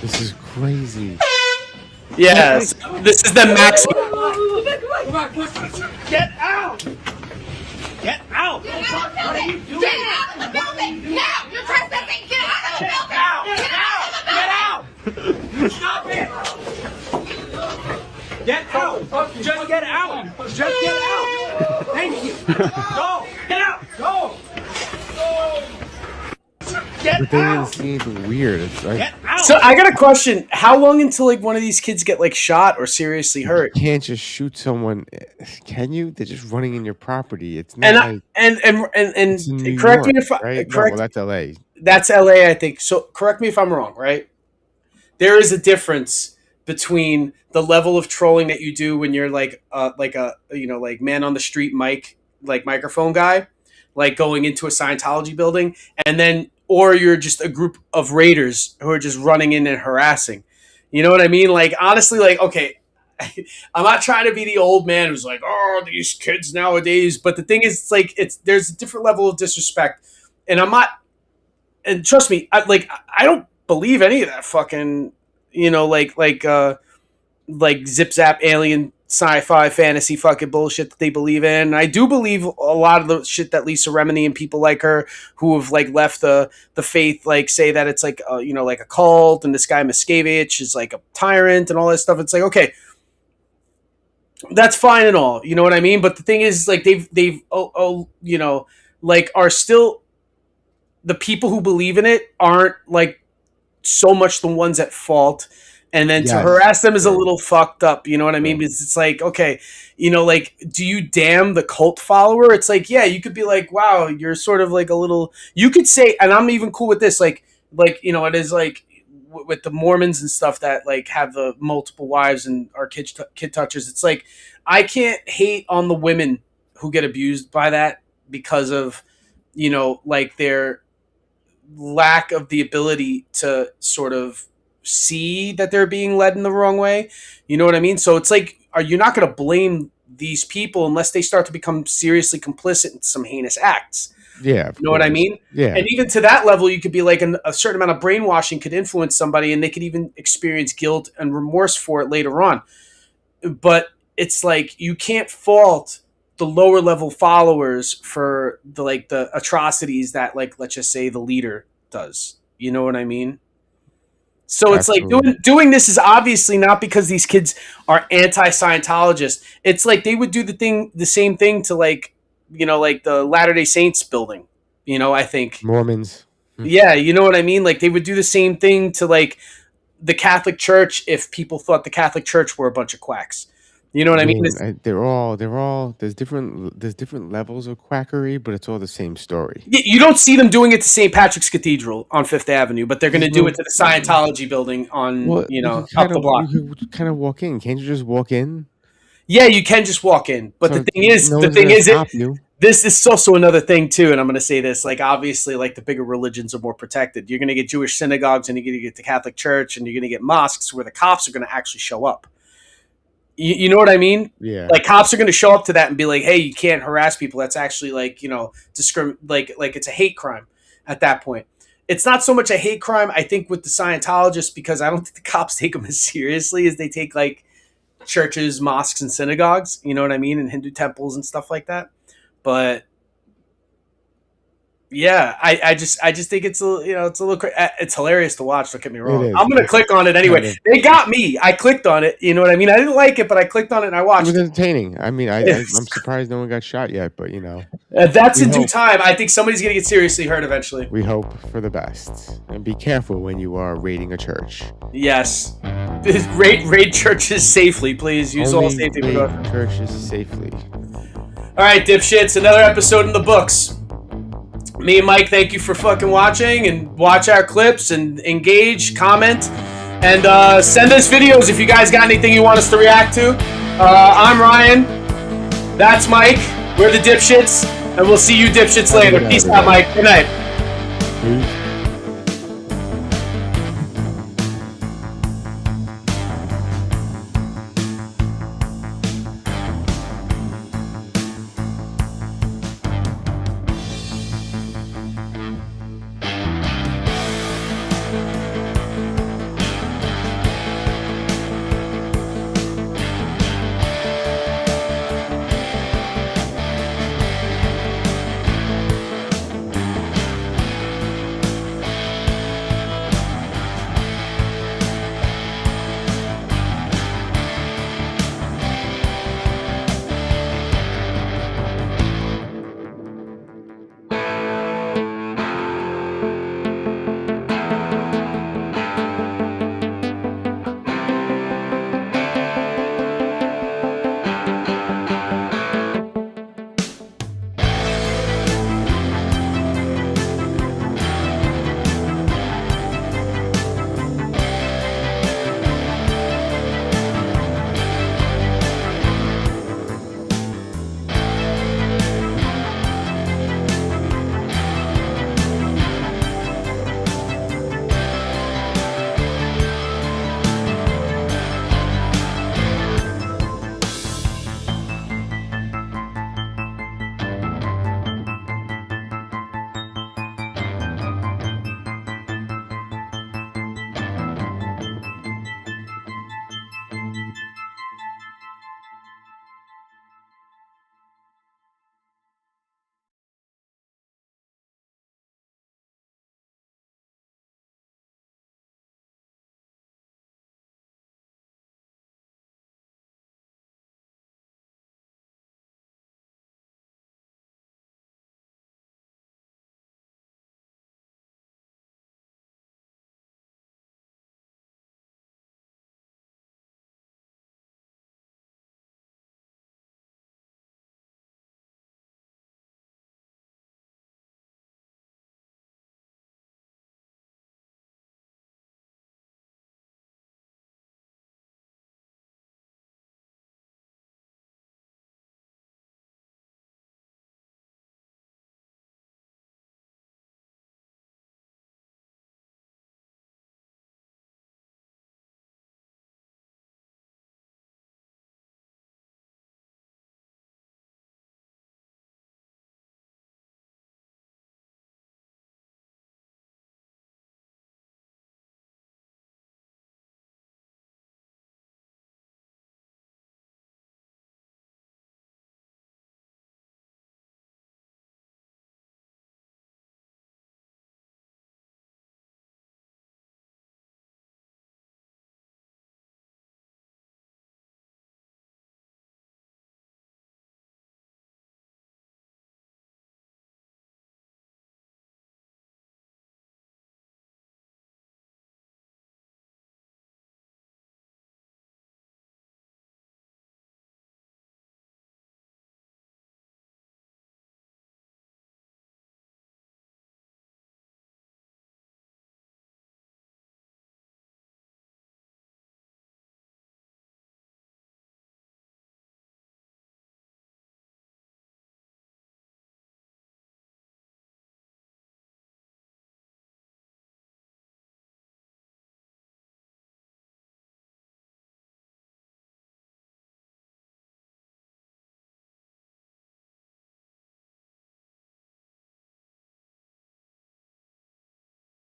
This is crazy. Yes, this is the max. Get out! Get out! Get out of the building! Get out of the building! Now! You're trespassing! Get out of the building! Get out! Stop it! Get out! Just get out! Just get out! Thank you! Go! Get out! Go! But they didn't see anything weird. It's like, so I got a question. How long until like one of these kids get like shot or seriously hurt? You can't just shoot someone, can you? They're just running in your property. It's not and correct me if right? Well, that's LA. That's LA, I think. So correct me if I'm wrong, right? There is a difference between the level of trolling that you do when you're like a you know, like man on the street mic, like microphone guy, like going into a Scientology building, and then or you're just a group of raiders who are just running in and harassing. You know what I mean? Like honestly, like okay, I'm not trying to be the old man who's like, oh, these kids nowadays. But the thing is, it's like there's a different level of disrespect, and I'm not. And trust me, I don't believe any of that fucking, like zip zap alien sci-fi fantasy fucking bullshit that they believe in. I do believe a lot of the shit that Lisa Remini and people like her who have like left the faith like say that it's like like a cult, and this guy Miscavige is like a tyrant and all that stuff. It's like, okay, that's fine and all, you know what I mean? But the thing is, like, they've like are still the people who believe in it aren't like so much the ones at fault. And then to harass them is a little fucked up, you know what I mean? Because it's like, okay, like, do you damn the cult follower? It's like, yeah, you could be like, wow, you're sort of like a little, you could say, and I'm even cool with this, like, it is like with the Mormons and stuff that like have the multiple wives and are kid touchers. It's like, I can't hate on the women who get abused by that because of, like their lack of the ability to sort of see that they're being led in the wrong way. You know what I mean? So it's like, you're not going to blame these people unless they start to become seriously complicit in some heinous acts. Yeah. You know what I mean? Yeah. And even to that level, you could be like a certain amount of brainwashing could influence somebody and they could even experience guilt and remorse for it later on. But it's like, you can't fault the lower level followers for the atrocities that, like, let's just say the leader does. You know what I mean? So it's like doing this is obviously not because these kids are anti-Scientologists. It's like they would do the same thing to like the Latter-day Saints building. I think Mormons. Yeah, you know what I mean? Like they would do the same thing to like the Catholic Church if people thought the Catholic Church were a bunch of quacks. You know what I mean? They're all there's different levels of quackery, but it's all the same story. You don't see them doing it to St. Patrick's Cathedral on Fifth Avenue, but they're going to do it to the Scientology building on, up the block. You kind of walk in. Can't you just walk in? Yeah, you can just walk in. But the thing is, this is also another thing too, and I'm going to say this, like obviously like the bigger religions are more protected. You're going to get Jewish synagogues and you're going to get the Catholic Church and you're going to get mosques where the cops are going to actually show up. You know what I mean? Yeah. Like cops are going to show up to that and be like, "Hey, you can't harass people. That's actually like, like it's a hate crime." At that point, it's not so much a hate crime, I think, with the Scientologists, because I don't think the cops take them as seriously as they take like churches, mosques, and synagogues. You know what I mean? And Hindu temples and stuff like that. But yeah, I just think it's it's hilarious to watch. Don't get me wrong. I'm gonna click on it anyway. They got me. I clicked on it. You know what I mean? I didn't like it, but I clicked on it and I watched. It was entertaining. I mean, I'm surprised no one got shot yet, but that's in due time. I think somebody's gonna get seriously hurt eventually. We hope for the best, and be careful when you are raiding a church. Yes, raid churches safely, please. Use all safety precautions. Churches safely. All right, dipshits. Another episode in the books. Me and Mike, thank you for fucking watching, and watch our clips and engage, comment, and send us videos if you guys got anything you want us to react to. I'm Ryan. That's Mike. We're the dipshits, and we'll see you dipshits later. Peace out, Mike. Good night. Peace.